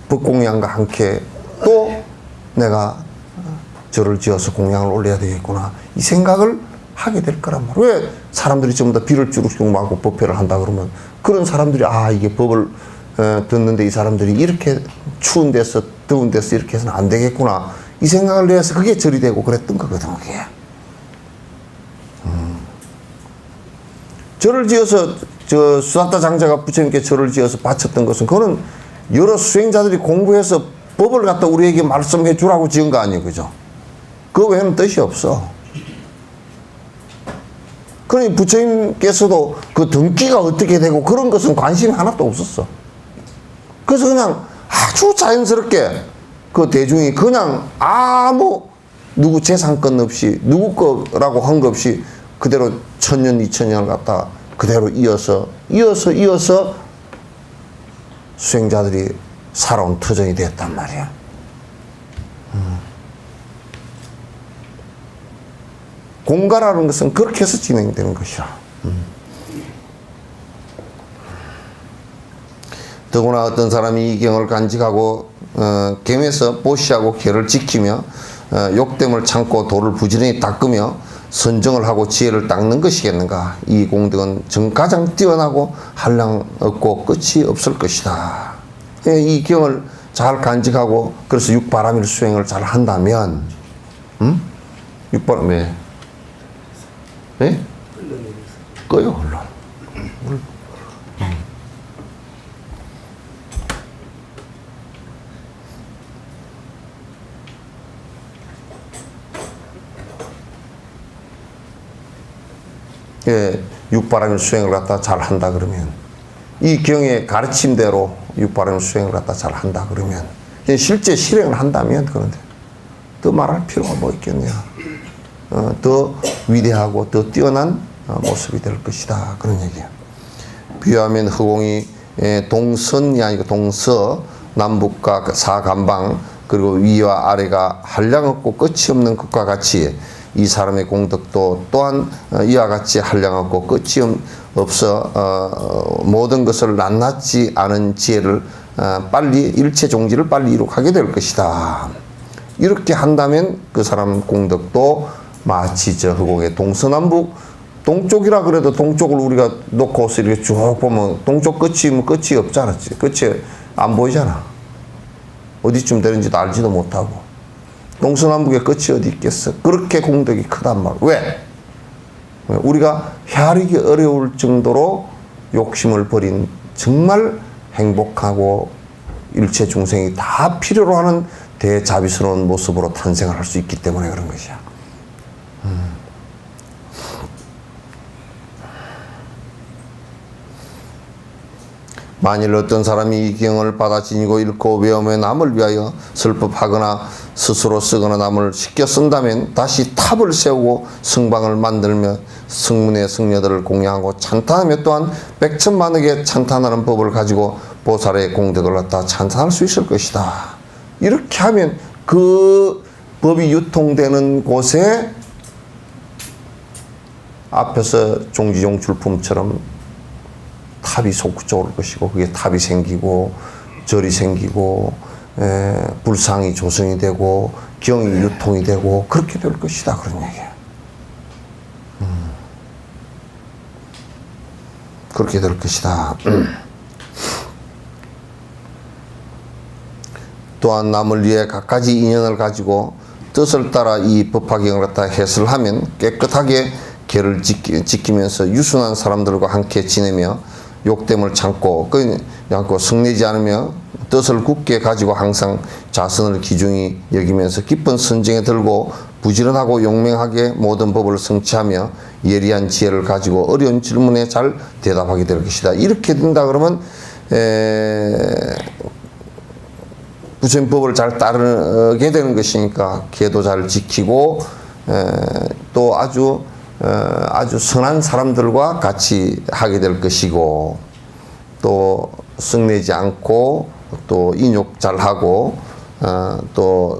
법공양과 함께 또 내가 절을 지어서 공양을 올려야 되겠구나 이 생각을 하게 될 거란 말이야. 왜 사람들이 전부 다 비를 주룩주룩 맞고 법회를 한다 그러면 그런 사람들이 이게 법을 듣는데 이 사람들이 이렇게 추운 데서 더운 데서 이렇게 해서는 안 되겠구나 이 생각을 해서 그게 절이 되고 그랬던 거거든 그게. 절을 지어서 수사타 장자가 부처님께 절을 지어서 바쳤던 것은 그거는 여러 수행자들이 공부해서 법을 갖다 우리에게 말씀해 주라고 지은 거 아니에요, 그죠? 그 외에는 뜻이 없어. 그러니 부처님께서도 그 등기가 어떻게 되고 그런 것은 관심이 하나도 없었어. 그래서 그냥 아주 자연스럽게 그 대중이 그냥 누구 재산권 없이 누구 거라고 한 거 없이 그대로 1000년, 2000년을 갖다 그대로 이어서 수행자들이 살아온 터전이 됐단 말이야. 공가라는 것은 그렇게 해서 진행되는 것이야. 더구나 어떤 사람이 이 경을 간직하고 gem에서 보시하고 계를 지키며 욕됨을 참고 도를 부지런히 닦으며 선정을 하고 지혜를 닦는 것이겠는가. 이 공덕은 가장 뛰어나고 한량 없고 끝이 없을 것이다. 이 경을 잘 간직하고 그래서 육바람일 수행을 잘 한다면 육바람 왜? 꺼요 흘러. 육바람일 수행을 갖다 잘 한다 그러면 이 경의 가르침대로 육바람일 수행을 갖다 잘 한다 그러면 실제 실행을 한다면 그런데 더 말할 필요가 뭐 있겠냐. 더 위대하고 더 뛰어난 모습이 될 것이다 그런 얘기야. 비유하면 허공이 동선이 아니고 동서 남북과 사간방 그리고 위와 아래가 한량없고 끝이 없는 것과 같이 이 사람의 공덕도 또한 이와 같이 한량없고 끝이 없어 모든 것을 낱낱지 않은 지혜를 빨리 일체 종지를 빨리 이룩하게 될 것이다. 이렇게 한다면 그 사람 공덕도 마치 저 허공의 동서남북 동쪽이라 그래도 동쪽을 우리가 놓고서 이렇게 쭉 보면 동쪽 끝이 끝이 없잖아. 끝이 안 보이잖아. 어디쯤 되는지도 알지도 못하고. 동서남북의 끝이 어디 있겠어? 그렇게 공덕이 크단 말. 왜? 우리가 헤아리기 어려울 정도로 욕심을 버린 정말 행복하고 일체 중생이 다 필요로 하는 대자비스러운 모습으로 탄생을 할 수 있기 때문에 그런 것이야. 만일 어떤 사람이 이 경을 받아 지니고 읽고 외우며 남을 위하여 설법하거나 스스로 쓰거나 남을 시켜 쓴다면 다시 탑을 세우고 성방을 만들며 성문의 성녀들을 공양하고 찬탄하며 또한 백천만억의 찬탄하는 법을 가지고 보살의 공덕을 갖다 찬탄할 수 있을 것이다. 이렇게 하면 그 법이 유통되는 곳에 앞에서 종지종출품처럼 탑이 솟구쳐 것이고 그게 탑이 생기고 절이 생기고 불상이 조성이 되고 경이 유통이 되고 그렇게 될 것이다 그런 얘기야. 그렇게 될 것이다. 또한 남을 위해 갖가지 인연을 가지고 뜻을 따라 이 법화경을 갖다 해설하면 깨끗하게 계를 지키면서 유순한 사람들과 함께 지내며 욕됨을 참고 성내지 않으며 뜻을 굳게 가지고 항상 자선을 기중히 여기면서 깊은 선정에 들고 부지런하고 용맹하게 모든 법을 성취하며 예리한 지혜를 가지고 어려운 질문에 잘 대답하게 될 것이다. 이렇게 된다 그러면 부처님 법을 잘 따르게 되는 것이니까 계도 잘 지키고 또 아주 선한 사람들과 같이 하게 될 것이고 또 성내지 않고 또 인욕 잘하고 또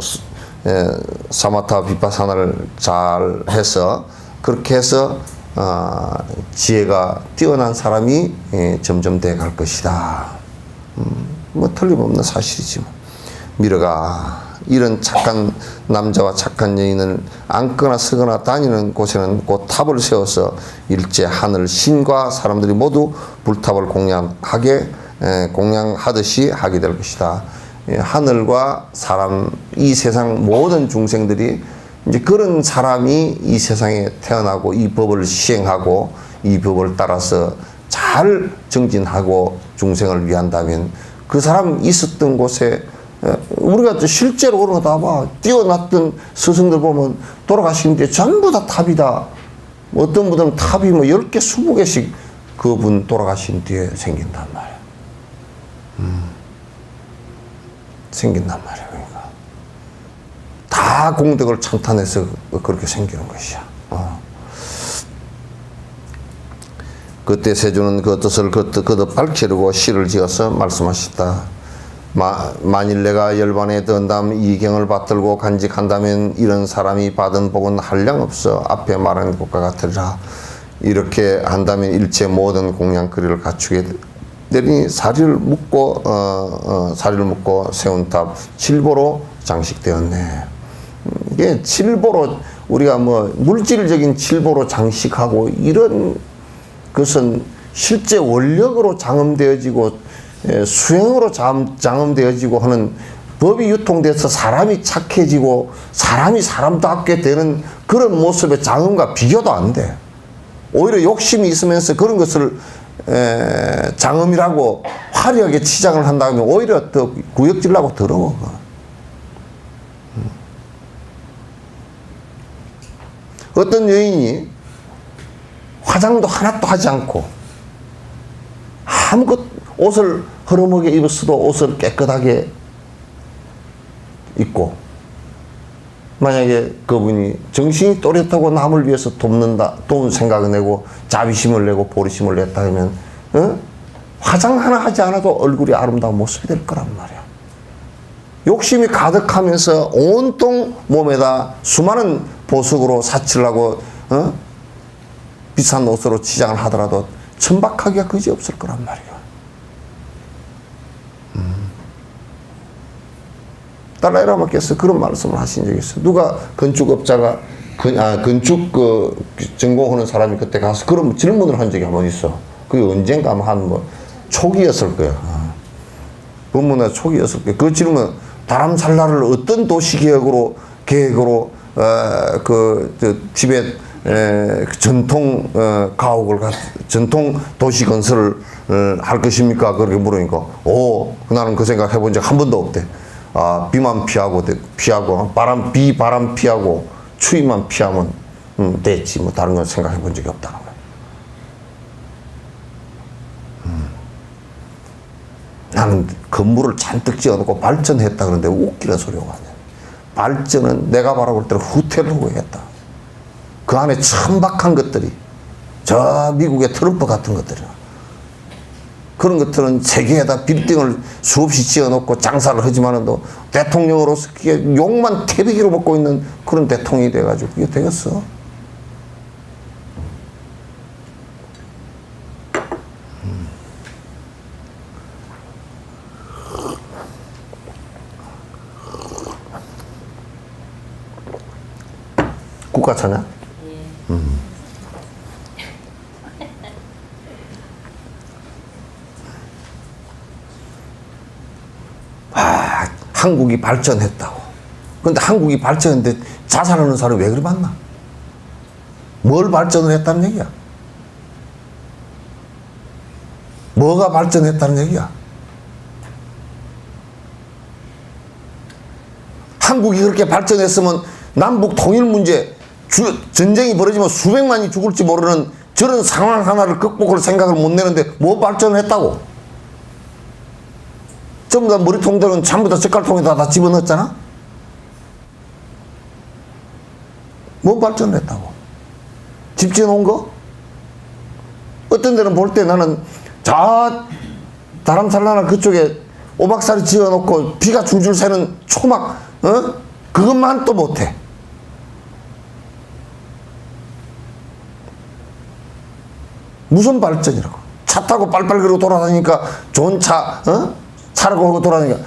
사마타 비파사나를 잘 해서 그렇게 해서 지혜가 뛰어난 사람이 점점 돼 갈 것이다. 뭐 틀림없는 사실이지 뭐. 미러가 이런 착한 남자와 착한 여인을 앉거나 서거나 다니는 곳에는 곧 탑을 세워서 일제 하늘 신과 사람들이 모두 불탑을 공양하듯이 하게 될 것이다. 하늘과 사람, 이 세상 모든 중생들이 이제 그런 사람이 이 세상에 태어나고 이 법을 시행하고 이 법을 따라서 잘 정진하고 중생을 위한다면 그 사람 있었던 곳에 우리가 실제로 그런 거 다 봐. 뛰어났던 스승들 보면 돌아가시는데 전부 다 탑이다. 어떤 분들은 탑이 뭐 10개, 20개씩 그분 돌아가신 뒤에 생긴단 말이야. 생긴단 말이야. 그러니까. 다 공덕을 찬탄해서 그렇게 생기는 것이야. 그때 세조는 그 뜻을 거듭 밝히려고 시를 지어서 말씀하셨다. 만일 내가 열반에 든다면 이 경을 받들고 간직한다면 이런 사람이 받은 복은 한량없어 앞에 말한 것과 같으리라. 이렇게 한다면 일체 모든 공양거리를 갖추게 되니 사리를 묶고 세운 탑 칠보로 장식되었네. 이게 칠보로 우리가 뭐 물질적인 칠보로 장식하고 이런 것은 실제 원력으로 장엄되어지고 수행으로 장엄되어지고 하는 법이 유통돼서 사람이 착해지고 사람이 사람답게 되는 그런 모습의 장엄과 비교도 안 돼. 오히려 욕심이 있으면서 그런 것을 장엄이라고 화려하게 치장을 한다면 오히려 더 구역질나고 더러워. 어떤 여인이 화장도 하나도 하지 않고 아무것 옷을 허름하게 입었어도 옷을 깨끗하게 입고 만약에 그분이 정신이 또렷하고 남을 위해서 도울 생각을 내고 자비심을 내고 보리심을 냈다 하면 화장 하나 하지 않아도 얼굴이 아름다운 모습이 될 거란 말이야. 욕심이 가득하면서 온통 몸에다 수많은 보석으로 사치를 하고 비싼 옷으로 치장을 하더라도 천박하기가 그지없을 거란 말이야. 달라이라마께서 그런 말씀을 하신 적이 있어요. 누가 건축업자가 건축 전공하는 사람이 그때 가서 그런 질문을 한 적이 한 번 있어. 그게 언젠가 한 뭐 초기였을 거야. 법문의 초기였을 거야. 그 질문 다람살라를 어떤 도시계획으로 티벳 전통 가옥을 전통 도시 건설을 할 것입니까? 그렇게 물으니까 나는 그 생각 해본 적 한 번도 없대. 비만 피하고 바람 피하고 추위만 피하면 됐지. 뭐 다른 건 생각해 본 적이 없다는 거야. 나는 건물을 잔뜩 지어놓고 발전했다 그러는데 웃기는 소리가 아니야. 발전은 내가 바라볼 때는 후퇴를 하고 했다. 그 안에 천박한 것들이 저 미국의 트럼프 같은 것들이야. 그런 것들은 세계에다 빌딩을 수없이 지어놓고 장사를 하지만도 대통령으로서 그게 욕만 태비기로 먹고 있는 그런 대통령이 돼가지고 그게 되겠어. 국가차냐? 한국이 발전했다고. 그런데 한국이 발전했는데 자살하는 사람이 왜 그리 많나? 뭘 발전을 했다는 얘기야? 뭐가 발전했다는 얘기야? 한국이 그렇게 발전했으면 남북 통일 문제, 전쟁이 벌어지면 수백만이 죽을지 모르는 저런 상황 하나를 극복할 생각을 못 내는데 뭐 발전을 했다고? 전부 다 머리통들은 전부 다 젓갈통에다 다 집어넣었잖아? 뭐 발전을 했다고? 집 지어놓은 거? 어떤 데는 볼 때 나는 다람살라나 그쪽에 오박살이 지어놓고 비가 줄줄 새는 초막, 그것만 또 못해. 무슨 발전이라고. 차 타고 빨빨 그러고 돌아다니니까 좋은 차, 차라고 돌아다니니까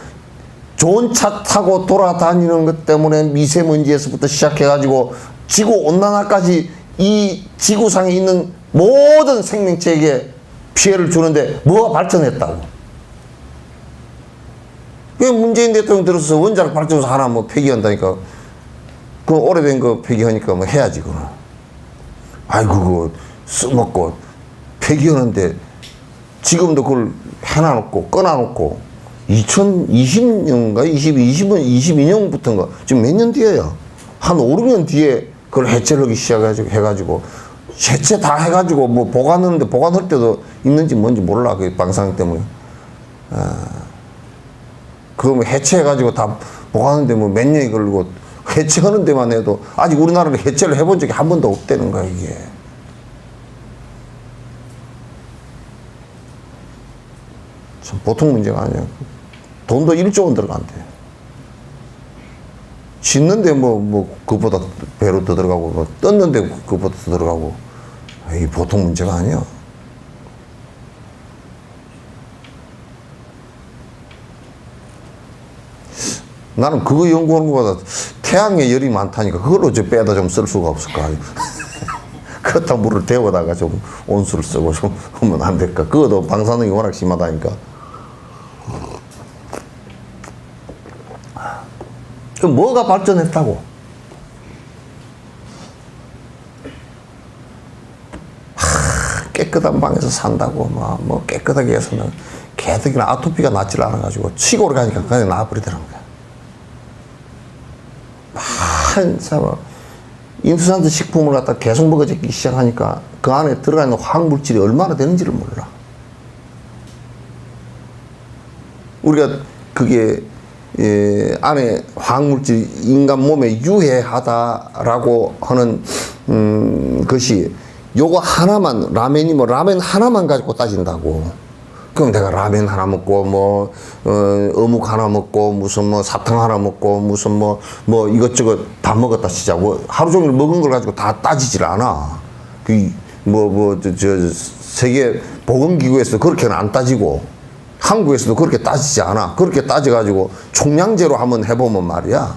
좋은 차 타고 돌아다니는 것 때문에 미세먼지에서부터 시작해가지고 지구온난화까지 이 지구상에 있는 모든 생명체에게 피해를 주는데 뭐가 발전했다고. 그 문재인 대통령 들어서 원자력 발전소 하나 뭐 폐기한다니까. 그 오래된 거 폐기하니까 뭐 해야지, 그거는. 아이고, 그거 써먹고 폐기하는데 지금도 그걸 해놔놓고 꺼놔놓고 2020년인가 22년부터인가 지금 몇 년 뒤에요. 한 5, 6년 뒤에 그걸 해체를 하기 시작해가지고 해가지고 해체 다 해가지고 뭐 보관하는데 보관할 때도 있는지 뭔지 몰라. 그 방사능 때문에. 그거 뭐 해체해가지고 다 보관하는데 뭐 몇 년이 걸리고 해체하는 데만 해도 아직 우리나라는 해체를 해본 적이 한 번도 없다는 거야, 이게. 참 보통 문제가 아니야. 돈도 1조 원 들어간대. 짓는데 그것보다 배로 더 들어가고, 뭐 떴는데 그것보다 더 들어가고. 이 보통 문제가 아니야. 나는 그거 연구하는 것보다 태양에 열이 많다니까 그걸로 좀 빼다 좀 쓸 수가 없을까. 그렇다 물을 데워다가 좀 온수를 쓰고 좀 하면 안 될까. 그것도 방사능이 워낙 심하다니까. 그럼 뭐가 발전했다고? 깨끗한 방에서 산다고 뭐 깨끗하게 해서는 개득이나 아토피가 낫질 않아가지고 시골에 가니까 그냥 나와버리더라는 거야. 한참 인스턴트 식품을 갖다 계속 먹어지기 시작하니까 그 안에 들어가 있는 화학물질이 얼마나 되는지를 몰라. 우리가 그게 안에 화학물질 인간 몸에 유해하다라고 하는 것이 요거 하나만 라면이 라면 하나만 가지고 따진다고. 그럼 내가 라면 하나 먹고 어묵 하나 먹고 무슨 사탕 하나 먹고 무슨 이것저것 다 먹었다 치자고 하루 종일 먹은 걸 가지고 다 따지질 않아. 세계 보건기구에서 그렇게는 안 따지고 한국에서도 그렇게 따지지 않아. 그렇게 따져가지고 총량제로 한번 해보면 말이야.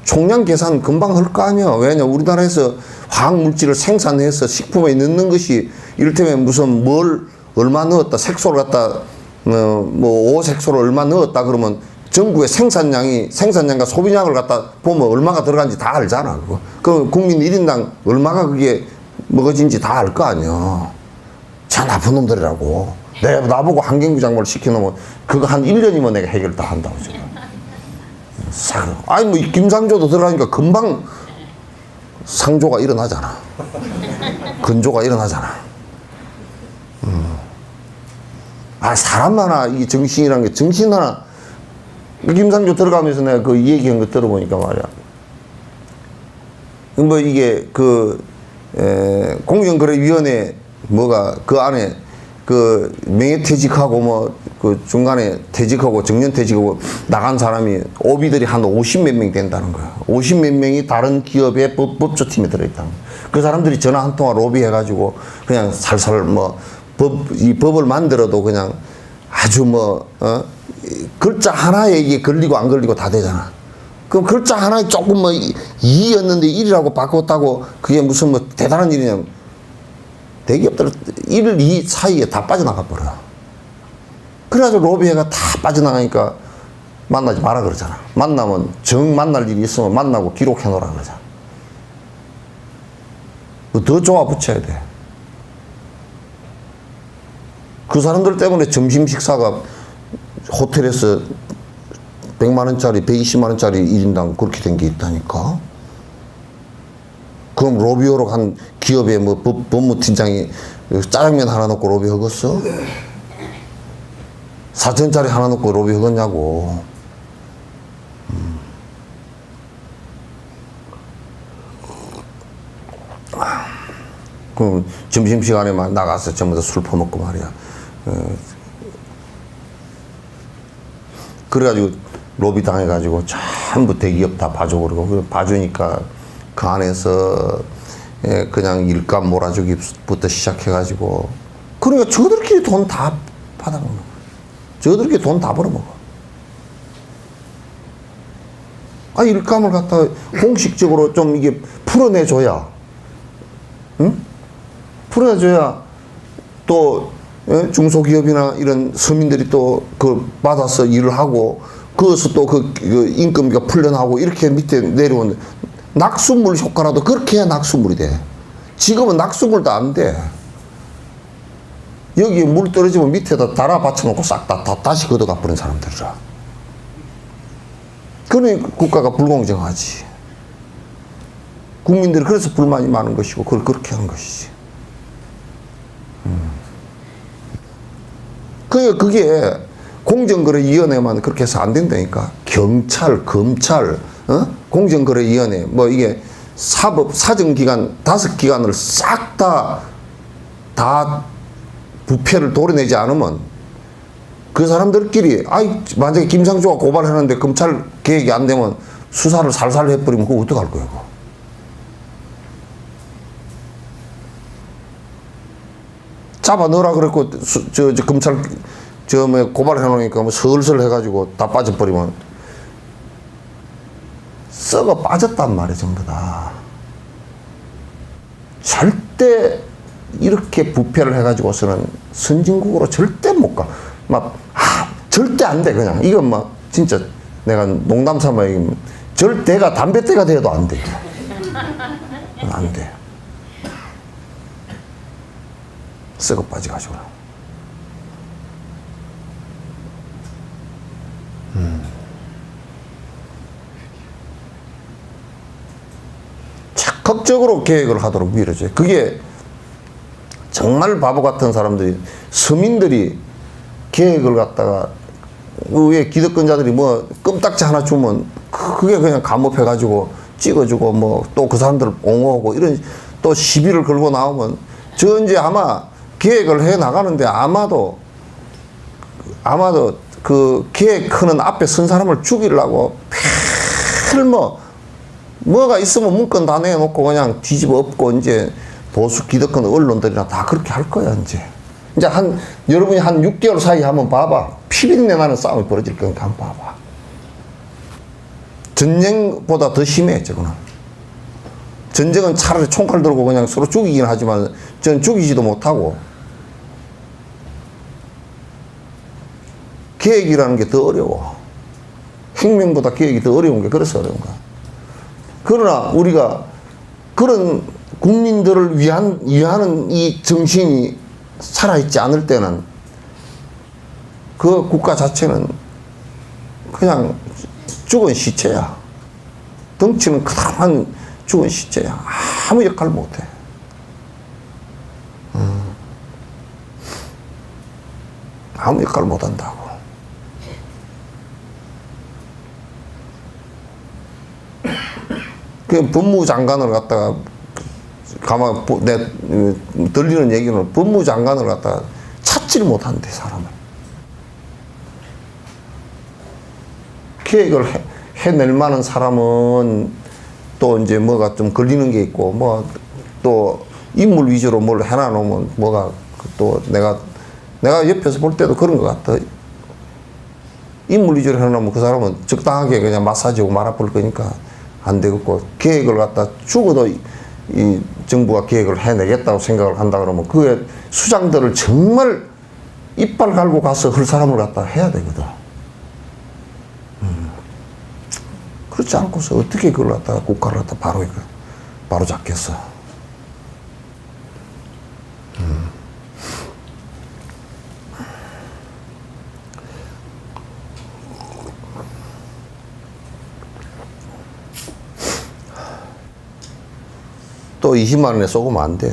총량 계산 금방 할 거 아니야. 왜냐, 우리나라에서 화학물질을 생산해서 식품에 넣는 것이 이를테면 무슨 얼마 넣었다, 색소를 갖다, 오색소를 얼마 넣었다 그러면 전국의 생산량과 소비량을 갖다 보면 얼마가 들어간지 다 알잖아, 그거. 그럼 국민 1인당 얼마가 그게 먹어진지 다 알 거 아니야. 참 나쁜 놈들이라고. 나보고 환경부 장관을 시켜놓으면 그거 한 1년이면 내가 해결 다 한다고, 지금. 아니, 김상조도 들어가니까 금방 상조가 일어나잖아. 근조가 일어나잖아. 사람 하나, 이 정신이라는 게, 정신 하나, 김상조 들어가면서 내가 그 얘기한 거 들어보니까 말이야. 이게 공정거래위원회 그 안에 명예퇴직하고 중간에 퇴직하고 정년퇴직하고 나간 사람이 오비들이 한 50몇 명 된다는 거야. 50몇 명이 다른 기업의 법조팀에 들어있다는 거야. 그 사람들이 전화 한 통화 로비해가지고 그냥 살살 이 법을 만들어도 그냥 아주 글자 하나에 이게 걸리고 안 걸리고 다 되잖아. 그럼 글자 하나에 조금 2였는데 1이라고 바꿨다고 그게 무슨 대단한 일이냐면 대기업들은 1, 2 사이에 다 빠져나가 버려. 그래가지고 로비회가 다 빠져나가니까 만나지 마라 그러잖아. 만나면 만날 일이 있으면 만나고 기록해 놓으라 그러잖아. 더 좋아 붙여야 돼. 그 사람들 때문에 점심 식사가 호텔에서 100만원짜리, 120만원짜리 1인당 그렇게 된 게 있다니까. 그럼 로비오로 간 기업의 법무팀장이 짜장면 하나 넣고 로비 하겠어? 4천짜리 하나 넣고 로비 하겠냐고. 그럼 점심시간에 나가서 전부 다 술 퍼먹고 말이야. 그래가지고 로비 당해가지고 전부 대기업 다 봐줘버리고 봐주니까 그 안에서 그냥 일감 몰아주기부터 시작해가지고 그러니까 저들끼리 돈 다 받아먹는 거야. 저들끼리 돈 다 벌어먹어. 아, 일감을 갖다가 공식적으로 좀 이게 풀어내줘야, 응? 풀어내줘야 또 중소기업이나 이런 서민들이 또 그 받아서 일을 하고 거기서 또 그 인건비가 풀려나고 이렇게 밑에 내려오는 낙수물 효과라도 그렇게 해야 낙수물이 돼. 지금은 낙수물도 안 돼. 여기에 물 떨어지면 밑에다 달아 받쳐놓고 싹 다 다시 걷어가 버린 사람들이라. 그러니 국가가 불공정하지. 국민들이 그래서 불만이 많은 것이고 그걸 그렇게 한 것이지. 그게 공정거래위원회만 그렇게 해서 안 된다니까. 경찰, 검찰, 공정거래위원회, 뭐 이게 사정기관 5기관을 싹 다 부패를 도려내지 않으면 그 사람들끼리, 만약에 김상조가 고발하는데 검찰 개혁이 안 되면 수사를 살살 해버리면 그거 어떡할 거야, 그거. 잡아 넣으라 그랬고, 검찰, 고발해 놓으니까 뭐 슬슬 해가지고 다 빠져버리면 썩어 빠졌단 말이야, 전부 다. 절대 이렇게 부패를 해가지고서는 선진국으로 절대 못 가. 절대 안 돼, 그냥. 이건 진짜 내가 농담 삼아 얘기하면 절대가 담배대가 돼도 안 돼. 안 돼. 썩어 빠져가지고. 적극적으로 계획을 하도록 밀어줘요. 그게 정말 바보 같은 사람들이, 서민들이 계획을 갖다가 왜 기득권자들이 뭐 껌딱지 하나 주면 그게 그냥 감업해가지고 찍어주고 뭐 또 그 사람들을 옹호하고 이런 또 시비를 걸고 나오면 저 이제 아마 계획을 해 나가는데 아마도 그 계획하는 앞에 선 사람을 죽이려고 뭐가 있으면 문건 다 내놓고 그냥 뒤집어 엎고 이제 보수 기득권 언론들이나 다 그렇게 할 거야, 이제. 여러분이 한 6개월 사이 한번 봐봐. 피비린내 나는 싸움이 벌어질 거니까 한번 봐봐. 전쟁보다 더 심해, 저거는. 전쟁은 차라리 총칼 들고 그냥 서로 죽이긴 하지만, 전 죽이지도 못하고. 계획이라는 게 더 어려워. 혁명보다 계획이 더 어려운 게 그래서 어려운 거야. 그러나 우리가 그런 국민들을 위하는 이 정신이 살아있지 않을 때는 그 국가 자체는 그냥 죽은 시체야. 덩치는 그다란 죽은 시체야. 아무 역할 못해. 아무 역할 못한다고. 그 법무장관을 갖다가 들리는 얘기는 법무장관을 갖다가 찾지를 못한대, 사람을. 계획을 해낼 만한 사람은 또 이제 뭐가 좀 걸리는 게 있고, 뭐 또 인물 위주로 뭘 해놔놓으면 뭐가 또 내가 옆에서 볼 때도 그런 것 같아. 인물 위주로 해놓으면 그 사람은 적당하게 그냥 마사지하고 말아버릴 거니까 안 되겠고, 계획을 갖다 죽어도 이 정부가 계획을 해내겠다고 생각을 한다 그러면 그 수장들을 정말 이빨 갈고 가서 할 사람을 갖다 해야 되거든. 그렇지 않고서 어떻게 그걸 갖다가 국가를 갖다 바로 잡겠어. 또 20만 원에 쏘으면 안 돼.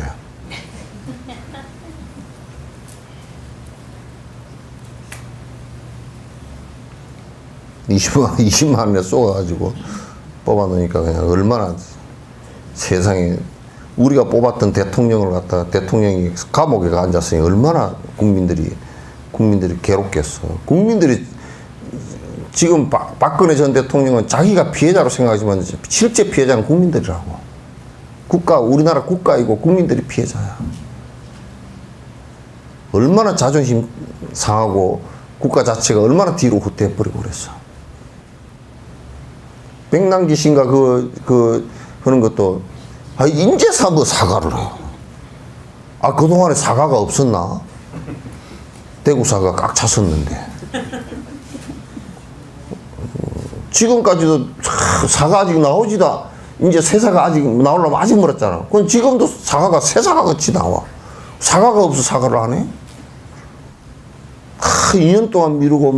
$20만 원에 쏘아가지고 뽑아놓으니까 그냥 얼마나 세상에 우리가 뽑았던 대통령을 갖다가 대통령이 감옥에 앉았으니 얼마나 국민들이 괴롭겠어. 국민들이 지금 박근혜 전 대통령은 자기가 피해자로 생각하지만 실제 피해자는 국민들이라고. 우리나라 국가이고 국민들이 피해자야. 얼마나 자존심 상하고 국가 자체가 얼마나 뒤로 후퇴해버리고 그랬어. 백남기 씨인가 그런 것도, 인제 뭐 사과를 해요. 그동안에 사과가 없었나? 대구 사과 꽉 찼었는데. 지금까지도 사과 아직 나오지도, 이제 새 사과 아직 나오려면 아직 멀었잖아. 그럼 지금도 사과가 새 사과 같이 나와. 사과가 없어 사과를 안 해? 2년 동안 미루고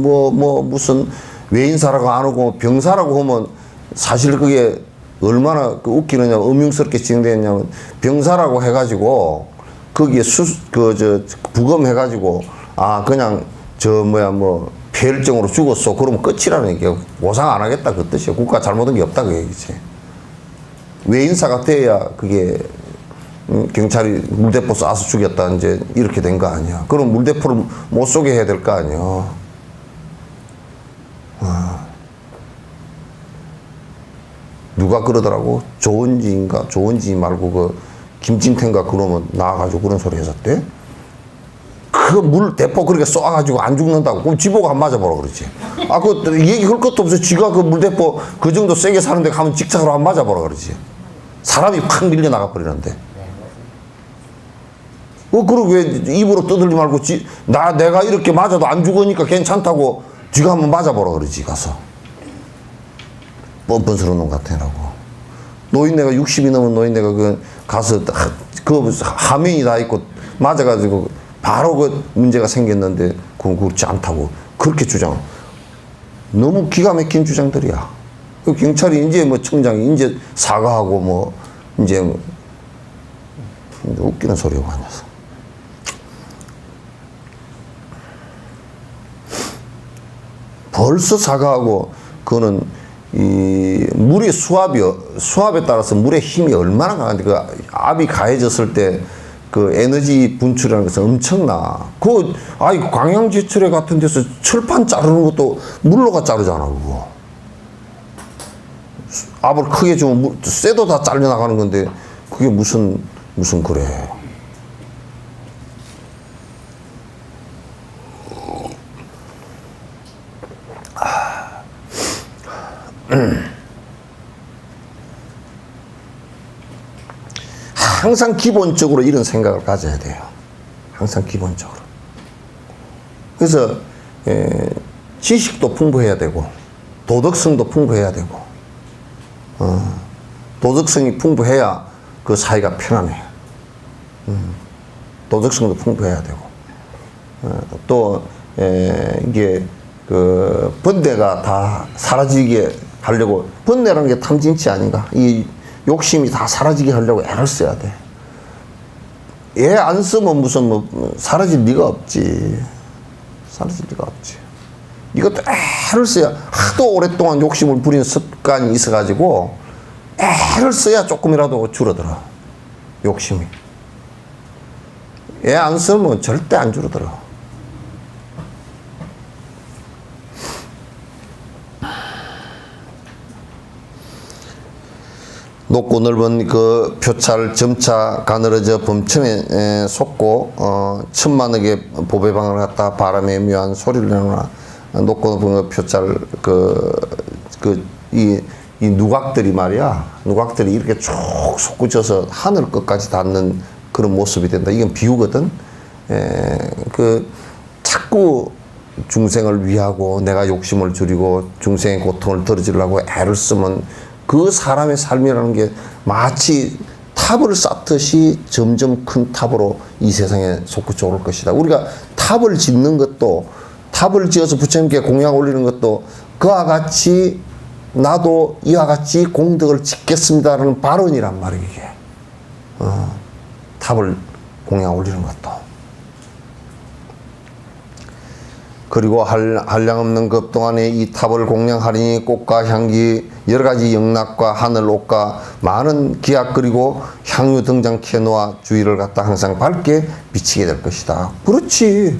무슨 외인사라고 안 하고 병사라고 하면 사실 그게 얼마나 웃기느냐, 음흉스럽게 진행되냐면 병사라고 해가지고 거기에 부검해가지고 그냥 폐혈증으로 죽었어. 그러면 끝이라는 얘기야. 보상 안 하겠다 그 뜻이야. 국가 잘못한 게 없다 그 얘기지. 외인사가 돼야 그게 경찰이 물대포 쏴서 죽였다 이제 이렇게 된 거 아니야. 그럼 물대포를 못 쏘게 해야 될 거 아니야. 누가 그러더라고. 조은지 말고 김진태인가 그러면 나와가지고 그런 소리 했었대. 그 물대포 그렇게 쏘아가지고 안 죽는다고. 그럼 지보고 한 맞아보라 그러지. 얘기 할 것도 없어. 지가 그 물대포 그 정도 세게 사는데 가면 직장으로 한 맞아보라 그러지. 사람이 팍 밀려나가 버리는데. 그리고 왜 입으로 떠들지 말고 내가 이렇게 맞아도 안 죽으니까 괜찮다고 지가 한번 맞아보라 그러지 가서. 뻔뻔스러운 놈 같아라고. 노인네가 60이 넘은 노인네가 가서 화면이 다 있고 맞아가지고 바로 문제가 생겼는데 그건 그렇지 않다고 그렇게 주장. 너무 기가 막힌 주장들이야. 경찰이 이제 청장이 이제 사과하고 이제 웃기는 소리가 많아서. 벌써 사과하고 그거는 이 물의 수압에 따라서 물의 힘이 얼마나 강한데 압이 가해졌을 때 에너지 분출이라는 것은 엄청나. 광양지철회 같은 데서 철판 자르는 것도 물로가 자르잖아 그거. 압을 크게 주면 쇠도 다 잘려나가는 건데 그게 무슨 그래. 항상 기본적으로 이런 생각을 가져야 돼요. 항상 기본적으로. 그래서 지식도 풍부해야 되고 도덕성도 풍부해야 되고 도덕성이 풍부해야 그 사회가 편안해. 도덕성도 풍부해야 되고 또 이게 번뇌가 다 사라지게 하려고, 번뇌라는 게 탐진치 아닌가? 이 욕심이 다 사라지게 하려고 애를 써야 돼. 애 안 쓰면 무슨 사라질 리가 없지. 사라질 리가 없지. 이것도 애를 써야, 하도 오랫동안 욕심을 부리는 습관이 있어가지고 애를 써야 조금이라도 줄어들어. 욕심이. 애 안 쓰면 절대 안 줄어들어. 높고 넓은 그 표찰 점차 가늘어져 범천에 솟고 천만억의 보배방을 갖다 바람에 묘한 소리를 내노라. 높고 높은 그 표찰 이 누각들이 말이야. 누각들이 이렇게 쭉 솟구쳐서 하늘 끝까지 닿는 그런 모습이 된다. 이건 비유거든. 자꾸 중생을 위하고 내가 욕심을 줄이고 중생의 고통을 덜어주려고 애를 쓰면 그 사람의 삶이라는 게 마치 탑을 쌓듯이 점점 큰 탑으로 이 세상에 솟구쳐 오를 것이다. 우리가 탑을 짓는 것도, 탑을 지어서 부처님께 공양 올리는 것도 그와 같이 나도 이와 같이 공덕을 짓겠습니다라는 발언이란 말이에요, 이게. 탑을 공양 올리는 것도. 그리고 한량없는 급 동안에 이 탑을 공양하리니 꽃과 향기, 여러 가지 영락과 하늘 옷과 많은 기약 그리고 향유 등장케 놓아 주위를 갖다 항상 밝게 비치게 될 것이다. 그렇지.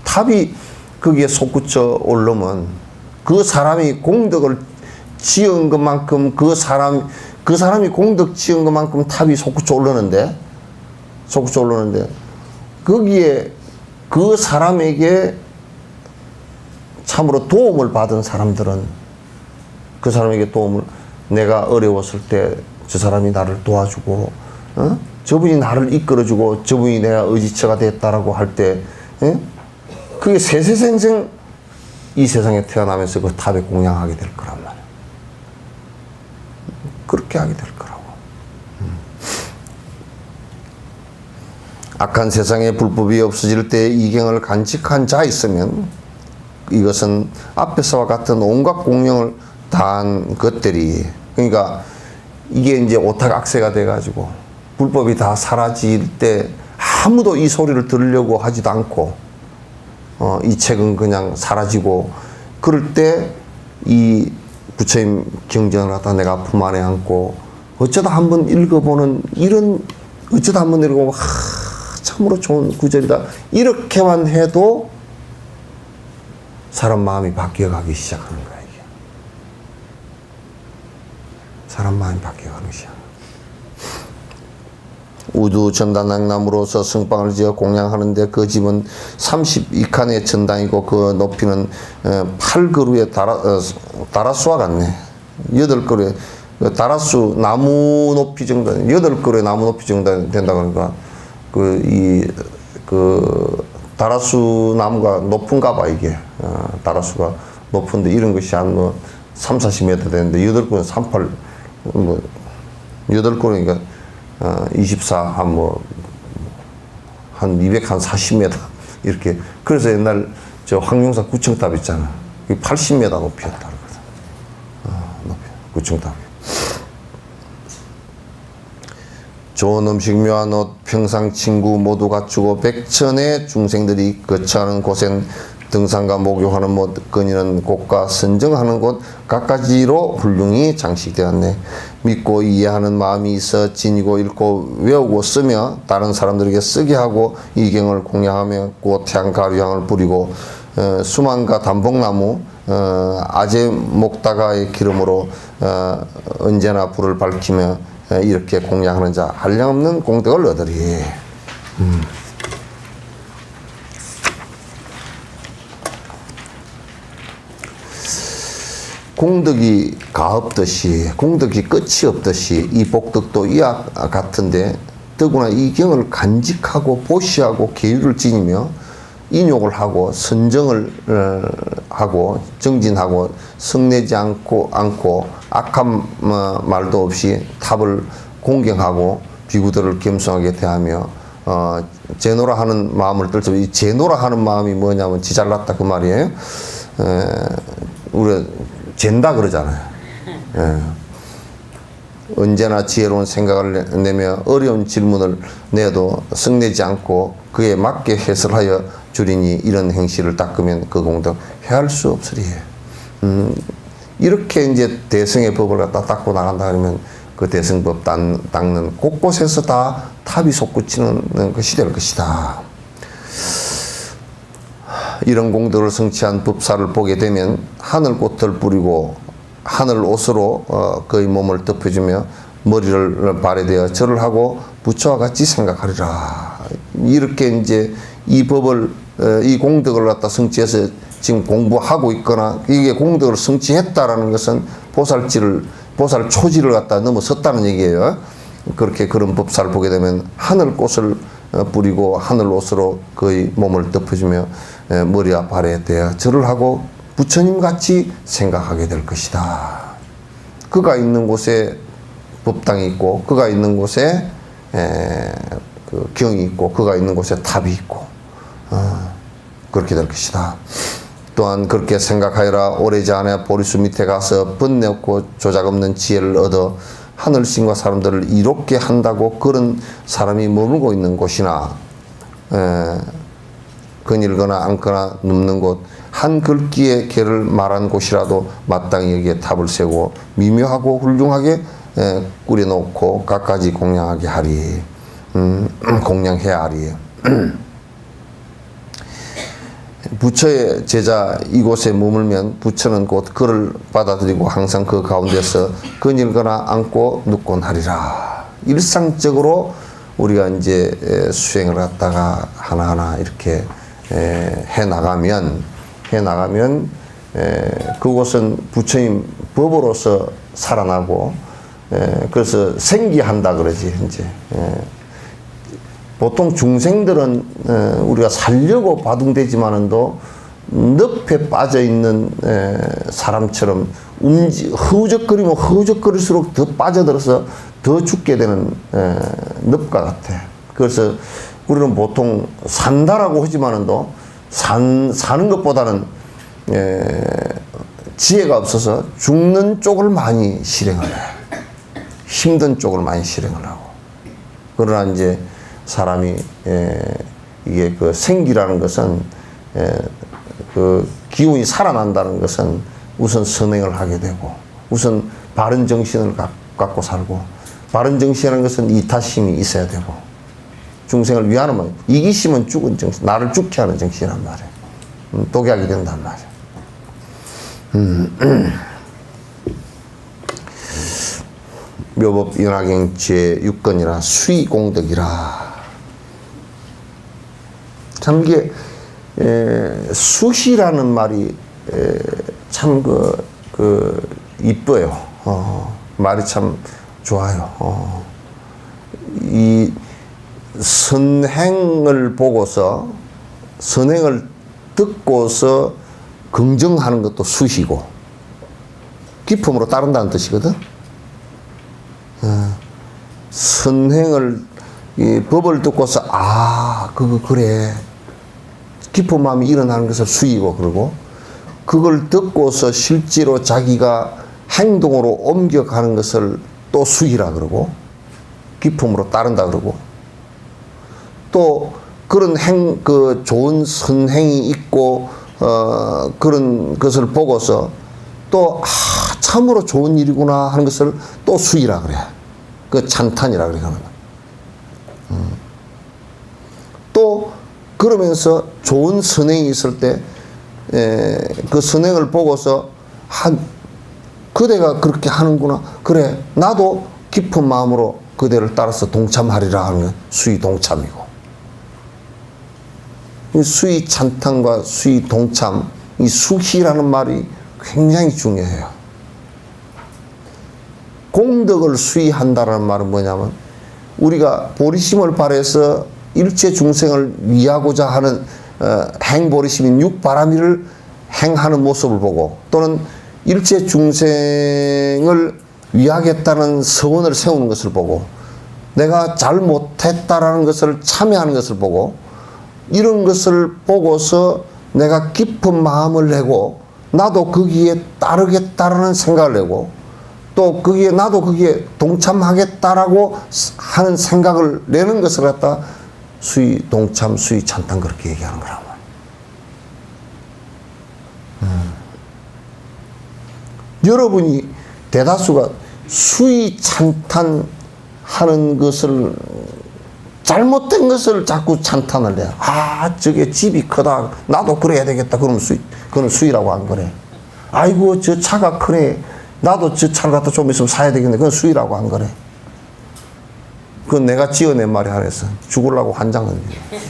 탑이 거기에 솟구쳐 오르면 그 사람이 공덕을 지은 것만큼 그 사람이 공덕 지은 것만큼 탑이 솟구쳐 오르는데 거기에 그 사람에게 참으로 도움을 받은 사람들은 그 사람에게 도움을 내가 어려웠을 때 저 사람이 나를 도와주고 저분이 나를 이끌어주고 저분이 내가 의지처가 됐다라고 할 때 그게 세세생생 이 세상에 태어나면서 그 탑에 공양하게 될 거란 말이야. 그렇게 하게 될 거라고. 악한 세상에 불법이 없어질 때 이경을 간직한 자 있으면 이것은 앞에서와 같은 온갖 공양을 다한 것들이 그러니까 이게 이제 오탁악세가 돼가지고 불법이 다 사라질 때 아무도 이 소리를 들으려고 하지도 않고 이 책은 그냥 사라지고 그럴 때 이 부처님 경전을 하다 내가 품 안에 안고 어쩌다 한번 읽어보는 이런 어쩌다 한번 읽어보면 참으로 좋은 구절이다 이렇게만 해도 사람 마음이 바뀌어가기 시작하는 거야. 사람 마음이 바뀌어가는 것이야. 우두 전단당나무로서 성방을 지어 공양하는데 그 집은 32칸의 전당이고 그 높이는 8그루의 다라수와 같네. 8그루의 다라수 나무 높이 정도, 8그루의 나무 높이 정도 된다고 그러니까 다라수 나무가 높은가 봐 이게. 다라수가 높은데 이런 것이 한 뭐 3, 40m 되는데 8그루는 38 뭐 8그루니까 24, 한 240m 이렇게. 그래서 옛날 저 황룡사 구청탑 있잖아. 80m 높이였다 그러거든. 높이 구청탑이. 좋은 음식, 묘한 옷, 평상 친구 모두 갖추고 백천의 중생들이 거처하는 곳엔 등산과 목욕하는 못, 거니는 곳과 선정하는 곳 갖가지로 훌륭히 장식되었네. 믿고 이해하는 마음이 있어 지니고 읽고 외우고 쓰며 다른 사람들에게 쓰게 하고 이경을 공양하며 꽃향 가루향을 뿌리고 수만과 단복나무 아제 목다가의 기름으로 언제나 불을 밝히며 이렇게 공양하는 자 한량없는 공덕을 얻으리. 공덕이 가없듯이 공덕이 끝이 없듯이 이 복덕도 이와 같은데 더구나 이 경을 간직하고 보시하고 계율을 지니며 인욕을 하고 선정을 하고 정진하고 성내지 않고 악한 말도 없이 탑을 공경하고 비구들을 겸손하게 대하며 제노라 하는 마음을 떨쳐. 이 제노라 하는 마음이 뭐냐면 지잘났다 그 말이에요. 우리 잰다 그러잖아요. 언제나 지혜로운 생각을 내며 어려운 질문을 내도 성내지 않고 그에 맞게 해설하여 주리니 이런 행실을 닦으면 그 공덕 해할 수 없으리. 이렇게 이제 대승의 법을 갖다 닦고 나간다 그러면 그 대승법 닦는 곳곳에서 다 탑이 솟구치는 것이 될 것이다. 이런 공덕을 성취한 법사를 보게 되면 하늘꽃을 뿌리고 하늘 옷으로 그의 몸을 덮여주며 머리를 발에대어 절을 하고 부처와 같이 생각하리라. 이렇게 이제 이 법을 이 공덕을 갖다 성취해서 지금 공부하고 있거나 이게 공덕을 성취했다라는 것은 보살 초지를 갖다 넘어섰다는 얘기예요. 그렇게 그런 법사를 보게 되면 하늘꽃을 뿌리고 하늘 옷으로 그의 몸을 덮어주며 머리와 발에 대어 절을 하고 부처님 같이 생각하게 될 것이다. 그가 있는 곳에 법당이 있고 그가 있는 곳에 그 경이 있고 그가 있는 곳에 탑이 있고 그렇게 될 것이다. 또한 그렇게 생각하여라. 오래지 않아 보리수 밑에 가서 번뇌 없고 조작 없는 지혜를 얻어 하늘신과 사람들을 이롭게 한다고 그런 사람이 머물고 있는 곳이나 거닐거나 앉거나 눕는 곳 한 글귀의 개를 말한 곳이라도 마땅히 여기에 탑을 세우고 미묘하고 훌륭하게 꾸려놓고 갖가지 공양하게 하리. 공양해야 하리. 부처의 제자 이곳에 머물면 부처는 곧 그를 받아들이고 항상 그 가운데서 거닐거나 앉고 눕곤 하리라. 일상적으로 우리가 이제 수행을 갖다가 하나하나 이렇게 해 나가면 그곳은 부처님 법으로서 살아나고 그래서 생기한다 그러지 이제. 보통 중생들은 우리가 살려고 바둥대지만은도 늪에 빠져 있는 사람처럼 허우적거리면 허우적거릴수록 더 빠져들어서 더 죽게 되는 늪과 같아. 그래서 우리는 보통 산다라고 하지만은도 사는 것보다는 지혜가 없어서 죽는 쪽을 많이 실행을 해. 힘든 쪽을 많이 실행을 하고. 그러나 이제 사람이 이게 그 생기라는 것은 그 기운이 살아난다는 것은 우선 선행을 하게 되고 우선 바른 정신을 갖고 살고 바른 정신이라는 것은 이타심이 있어야 되고 중생을 위하는 말 이기심은 죽은 정신 나를 죽게 하는 정신이란 말이에요. 독약이 된단 말이에요. 묘법 인하경 제6건이라 수의공덕이라. 참 이게 수시라는 말이 참 이뻐요. 말이 참 좋아요. 이 선행을 보고서 선행을 듣고서 긍정하는 것도 수시고 기품으로 따른다는 뜻이거든. 선행을 이 법을 듣고서 그거 그래 깊은 마음이 일어나는 것을 수이고 그러고 그걸 듣고서 실제로 자기가 행동으로 옮겨가는 것을 또 수이라 그러고 기품으로 따른다 그러고 또 그런 그 좋은 선행이 있고 그런 것을 보고서 또 참으로 좋은 일이구나 하는 것을 또 수이라 그래. 그 찬탄이라 그래. 또 그러면서 좋은 선행이 있을 때 그 선행을 보고서 그대가 그렇게 하는구나. 그래 나도 깊은 마음으로 그대를 따라서 동참하리라 하는 수의 동참이고 이 수의 찬탄과 수의 동참 이 수희라는 말이 굉장히 중요해요. 공덕을 수의한다는 말은 뭐냐면 우리가 보리심을 발해서 일체 중생을 위하고자 하는 행보리심인 육바라밀을 행하는 모습을 보고 또는 일체 중생을 위하겠다는 서원을 세우는 것을 보고 내가 잘못했다라는 것을 참여하는 것을 보고 이런 것을 보고서 내가 깊은 마음을 내고 나도 거기에 따르겠다라는 생각을 내고 또 거기에 나도 거기에 동참하겠다라고 하는 생각을 내는 것을 갖다 수의 동참, 수의 찬탄 그렇게 얘기하는 거라고. 여러분이 대다수가 수의 찬탄 하는 것을 잘못된 것을 자꾸 찬탄을 해. 저게 집이 크다. 나도 그래야 되겠다. 그러면 그건 수의라고 안 그래. 아이고, 저 차가 크네. 나도 저 차를 갖다 좀 있으면 사야 되겠네. 그건 수의라고 안 그래. 그건 내가 지어낸 말이 아니었어. 죽으려고 환장한 거야.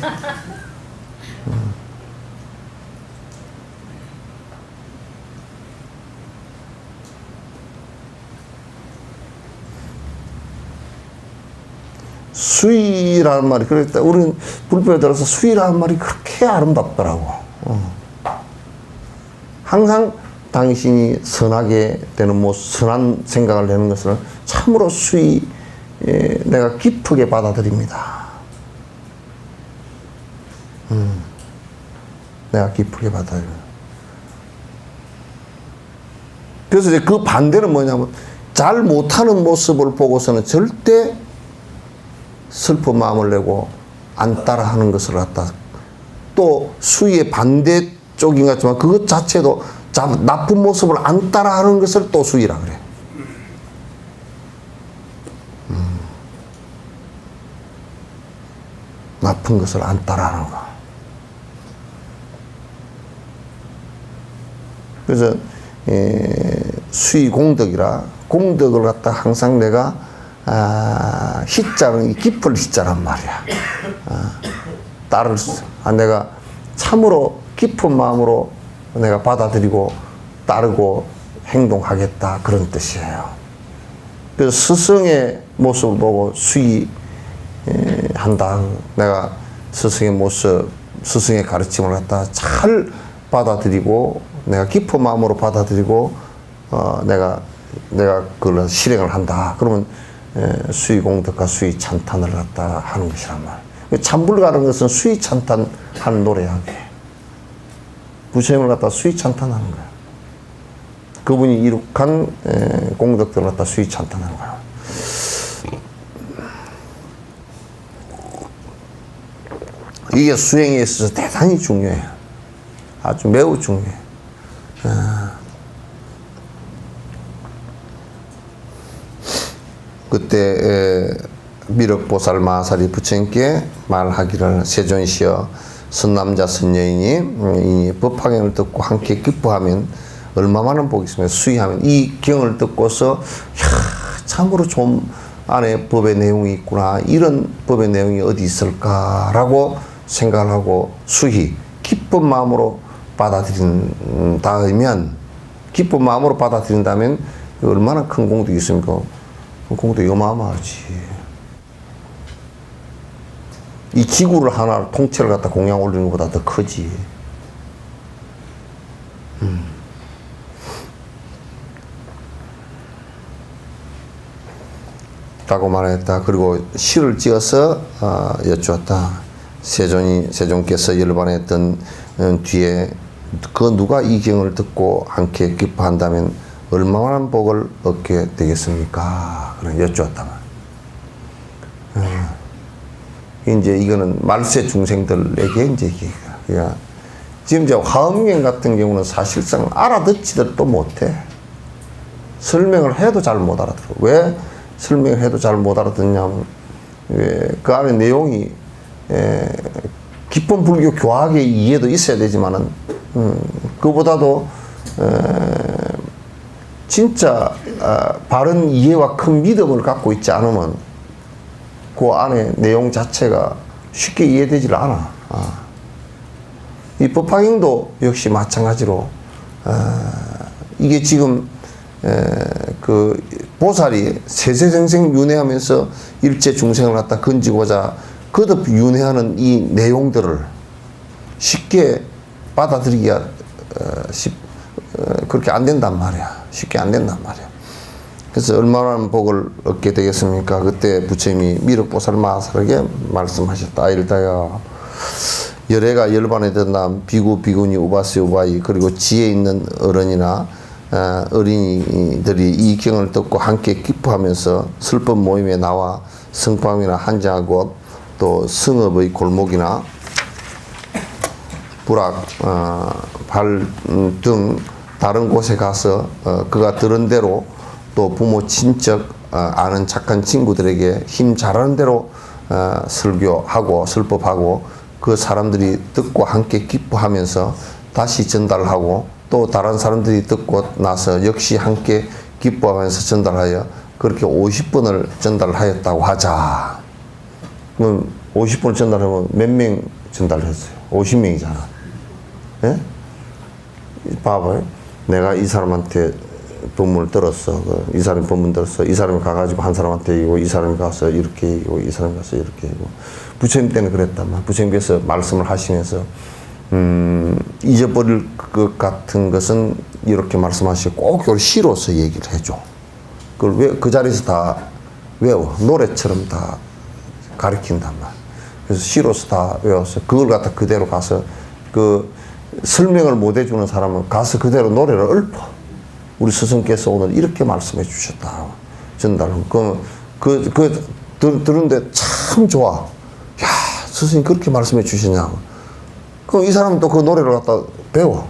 수의라는 말이 그랬다. 우리는 불법에 들어서 수의라는 말이 그렇게 아름답더라고. 항상 당신이 선하게 되는 선한 생각을 내는 것을 참으로 내가 기쁘게 받아들입니다. 내가 기쁘게 받아들여요. 그래서 이제 그 반대는 뭐냐면 잘 못하는 모습을 보고서는 절대 슬픈 마음을 내고 안 따라하는 것을 갖다 또 수의의 반대쪽인 것 같지만 그것 자체도 나쁜 모습을 안 따라하는 것을 또 수의라 그래. 나쁜 것을 안 따라하는 거. 그래서 수의 공덕이라 공덕을 갖다 항상 내가 희자는 깊을 희자란 말이야. 내가 참으로 깊은 마음으로 내가 받아들이고 따르고 행동하겠다 그런 뜻이에요. 그래서 스승의 모습을 보고 수의한다. 내가 스승의 모습, 스승의 가르침을 갖다 잘 받아들이고 내가 깊은 마음으로 받아들이고 내가 그걸 실행을 한다. 그러면 수의 공덕과 수의 찬탄을 갖다 하는 것이란 말이에요. 찬불가라는 것은 수의 찬탄하는 노래야. 부처님을 갖다 수의 찬탄하는 거야. 그분이 이룩한 공덕들을 갖다 수의 찬탄하는 거야. 이게 수행에 있어서 대단히 중요해요. 아주 매우 중요해요. 그때 미륵보살 마하사리 부처님께 말하기를 세존시여 선남자 선여인이 이 법화경을 듣고 함께 기뻐하면 얼마 많은 복이 있습니다. 수의하면 이 경을 듣고서 참으로 좀 안에 법의 내용이 있구나, 이런 법의 내용이 어디 있을까라고 생각을 하고 기쁜 마음으로 받아들인다면 얼마나 큰 공덕이 있습니까? 공덕이 어마어마하지. 이 지구를 하나 통째를 갖다 공양 올리는 것보다 더 크지. 라고 말했다. 그리고 시를 찍어서 여쭈었다. 세존께서 열반했던 뒤에 그 누가 이 경을 듣고 함께 기뻐한다면 얼마나 복을 얻게 되겠습니까? 그래 여쭈었다. 이제 이거는 말세 중생들에게 이제 얘기가. 지금 이제 화엄경 같은 경우는 사실상 알아듣지도 못해. 설명을 해도 잘 못 알아들어. 왜 설명을 해도 잘 못 알아듣냐면 그 안에 내용이 깊은 불교 교학의 이해도 있어야 되지만은 그보다도 진짜 바른 이해와 큰 믿음을 갖고 있지 않으면 그 안에 내용 자체가 쉽게 이해되질 않아. 이 법화경도 역시 마찬가지로 이게 지금 그 보살이 세세생생 윤회하면서 일체 중생을 갖다 건지고자 거듭 윤회하는 이 내용들을 쉽게 받아들이기가 그렇게 안 된단 말이야. 쉽게 안 된단 말이야. 그래서 얼마나 복을 얻게 되겠습니까? 그때 부처님이 미륵보살 마하사에게 말씀하셨다. 일다야 열애가 열반에 든다 비구 비구니 우바스 우바이 그리고 지혜 있는 어른이나 어린이들이 이 경을 듣고 함께 기뻐하면서 슬픈 모임에 나와 성방이나 한자곳 또 성읍의 골목이나 부락 발 등 다른 곳에 가서 그가 들은 대로 또 부모 친척 아는 착한 친구들에게 힘 잘하는 대로 설교하고 설법하고 그 사람들이 듣고 함께 기뻐하면서 다시 전달하고 또 다른 사람들이 듣고 나서 역시 함께 기뻐하면서 전달하여 그렇게 50번을 전달하였다고 하자. 그럼 50번을 전달하면 몇 명 전달했어요? 50명이잖아. 예? 봐봐요. 내가 이 사람한테 법문을 들었어. 이 사람이 법문 들었어. 이 사람이 가가지고 한 사람한테 이고, 이 사람이 가서 이렇게 이고, 이 사람이 가서 이렇게 이고. 부처님 때는 그랬단 말이야. 부처님께서 말씀을 하시면서 잊어버릴 것 같은 것은 이렇게 말씀하시고 꼭 이걸 시로서 얘기를 해줘. 그걸 그 자리에서 다 외워. 노래처럼 다 가르친단 말이야. 그래서 시로서 다 외워서 그걸 갖다 그대로 가서 그 설명을 못 해주는 사람은 가서 그대로 노래를 읊어. 우리 스승께서 오늘 이렇게 말씀해 주셨다. 전달은. 들은데 참 좋아. 야, 스승이 그렇게 말씀해 주시냐고. 그럼 이 사람은 또 그 노래를 갖다 배워.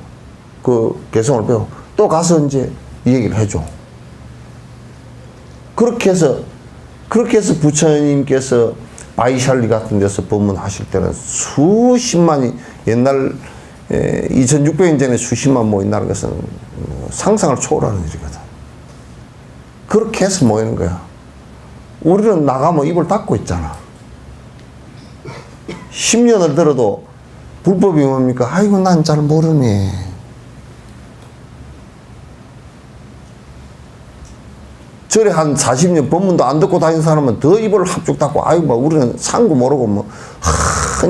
그 개성을 배워. 또 가서 이제 이 얘기를 해줘. 그렇게 해서 부처님께서 바이샬리 같은 데서 법문하실 때는 수십만이 옛날 2600년 전에 수십만 모인다는 것은 상상을 초월하는 일이거든. 그렇게 해서 모이는 거야. 우리는 나가면 입을 닫고 있잖아. 10년을 들어도 불법이 뭡니까? 아이고, 난 잘 모르네. 절에 한 40년 법문도 안 듣고 다니는 사람은 더 입을 합죽 닫고, 아이고, 뭐, 우리는 상구 모르고, 뭐,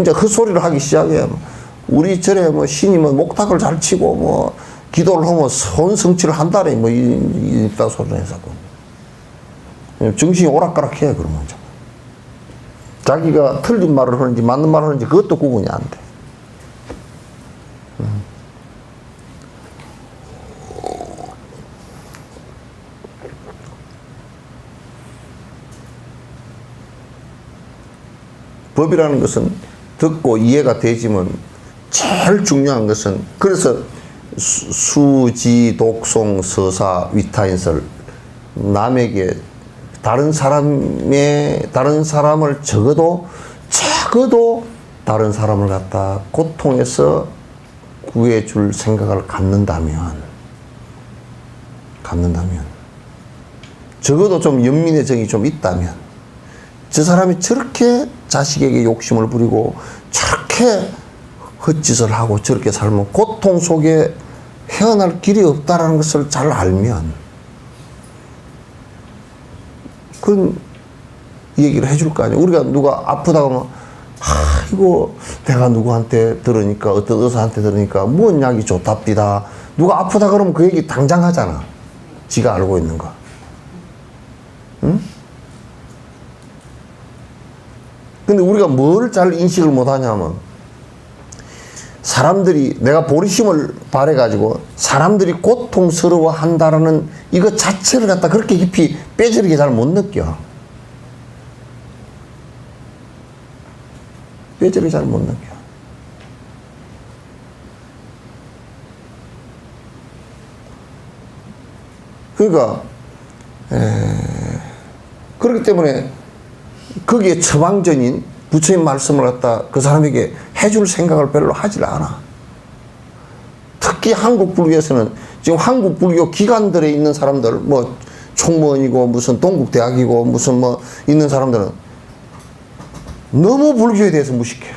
이제 헛소리를 하기 시작해. 우리 절에 뭐, 신임은 목탁을 잘 치고, 뭐, 기도를 하면 성취를 한다래, 뭐, 이따 소리를 해서. 정신이 오락가락해, 그러면. 자기가 틀린 말을 하는지, 맞는 말을 하는지, 그것도 구분이 안 돼. 법이라는 것은 듣고 이해가 되지만 제일 중요한 것은, 그래서 수지, 독송, 서사, 위타인설, 남에게 다른 사람을 적어도 다른 사람을 갖다 고통에서 구해줄 생각을 갖는다면 적어도 좀 연민의 정이 좀 있다면, 저 사람이 저렇게 자식에게 욕심을 부리고 저렇게 헛짓을 하고 저렇게 살면 고통 속에 헤어날 길이 없다라는 것을 잘 알면 그런 얘기를 해줄 거 아니에요. 우리가 누가 아프다고 하면, 이거 내가 누구한테 들으니까, 어떤 의사한테 들으니까 뭔 약이 좋답디다. 누가 아프다 그러면 그 얘기 당장 하잖아. 지가 알고 있는 거. 응? 근데 우리가 뭘 잘 인식을 못 하냐면, 사람들이, 내가 보리심을 발해가지고 사람들이 고통스러워 한다라는 이거 자체를 갖다 그렇게 깊이 빼저리게 잘 못 느껴. 빼저리게 잘 못 느껴. 그러니까, 그렇기 때문에 거기에 처방전인 부처님 말씀을 갖다 그 사람에게 해줄 생각을 별로 하질 않아. 특히 한국 불교에서는 지금 한국 불교 기관들에 있는 사람들, 뭐 총무원이고 무슨 동국대학이고 무슨 뭐 있는 사람들은 너무 불교에 대해서 무식해.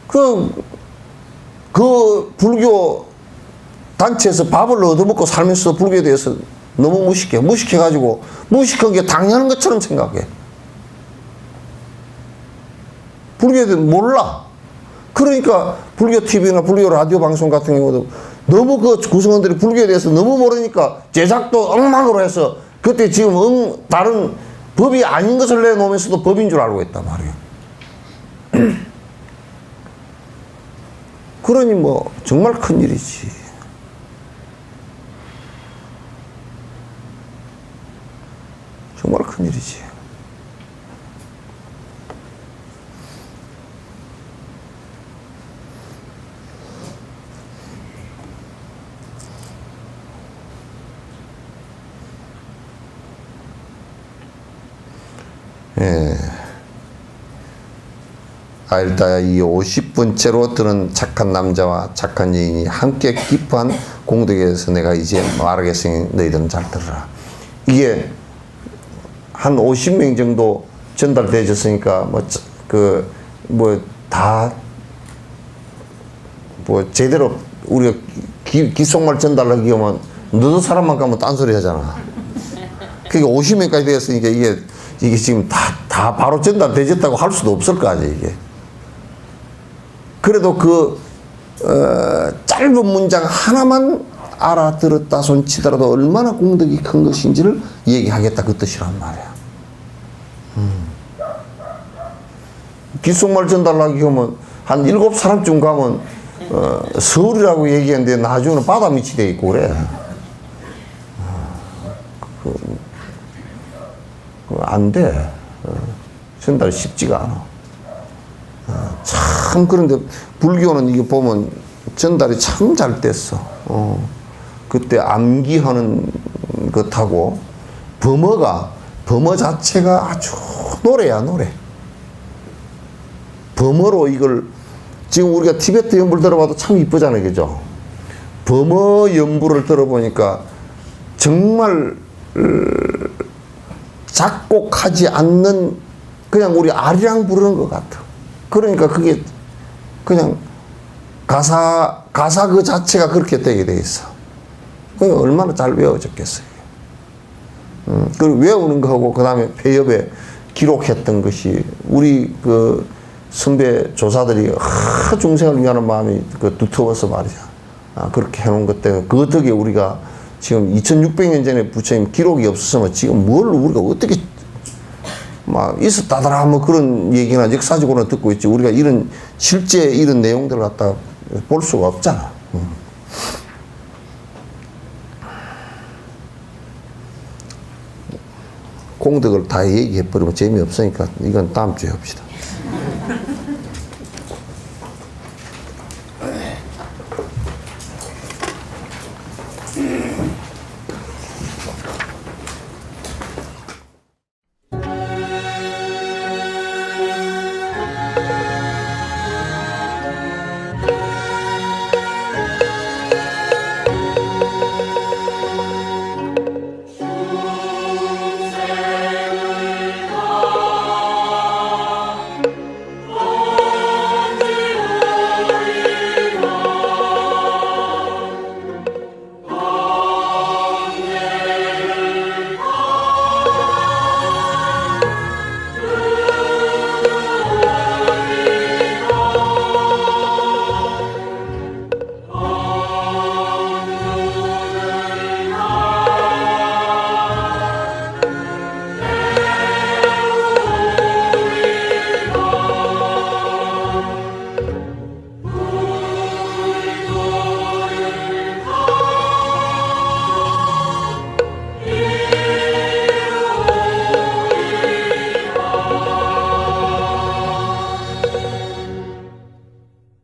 그 불교 단체에서 밥을 얻어먹고 살면서 불교에 대해서 너무 무식해. 무식해가지고, 무식한 게 당연한 것처럼 생각해. 불교에 대해서 몰라. 그러니까 불교 TV나 불교 라디오 방송 같은 경우도 너무 그 구성원들이 불교에 대해서 너무 모르니까 제작도 엉망으로 해서 그때 지금 다른 법이 아닌 것을 내놓으면서도 법인 줄 알고 있단 말이에요. 그러니 뭐 정말 큰일이지. 정말 큰일이지. 아일다야, 이 50번째로 들은 착한 남자와 착한 여인이 함께 기뻐한 공덕에 대해서 내가 이제 말하겠으니 너희들은 잘 들으라. 이게 한 50명 정도 전달되어졌으니까 제대로 우리가 기속말 전달하기 하면 너도 사람만 가면 딴소리 하잖아. 그게 50명까지 되었으니까 이게 지금 다 바로 전달되졌다고 할 수도 없을 거 아니에요, 이게. 그래도 짧은 문장 하나만 알아들었다 손치더라도 얼마나 공덕이 큰 것인지를 얘기하겠다, 그 뜻이란 말이야. 귓속말 전달하기 하면 한 7사람쯤 가면 서울이라고 얘기하는데 나중에는 바다 밑이 돼 있고 그래. 안 돼. 전달이 쉽지가 않아. 참, 그런데 불교는 이게 보면 전달이 참 잘 됐어. 그때 암기하는 것하고 범어 자체가 아주 노래야, 노래. 범어로 이걸 지금 우리가 티베트 연부를 들어봐도 참 이쁘잖아요. 그죠? 범어 연부를 들어보니까 정말 작곡하지 않는 그냥 우리 아리랑 부르는 것 같아. 그러니까 그게 그냥 가사 그 자체가 그렇게 되게 돼 있어. 그러니까 얼마나 잘 외워졌겠어요. 그리고 외우는 거하고 그 다음에 폐협에 기록했던 것이 우리 그 선배 조사들이 중생을 위하는 마음이 그 두터워서 말이야. 그렇게 해놓은 것 때문에 그 덕에 우리가 지금 2600년 전에 부처님 기록이 없었으면 지금 뭘 우리가 어떻게 막 있었다더라 뭐 그런 얘기나 역사적으로는 듣고 있지 우리가 이런 실제 이런 내용들을 갖다 볼 수가 없잖아. 공덕을 다 얘기해버리면 재미없으니까 이건 다음 주에 합시다.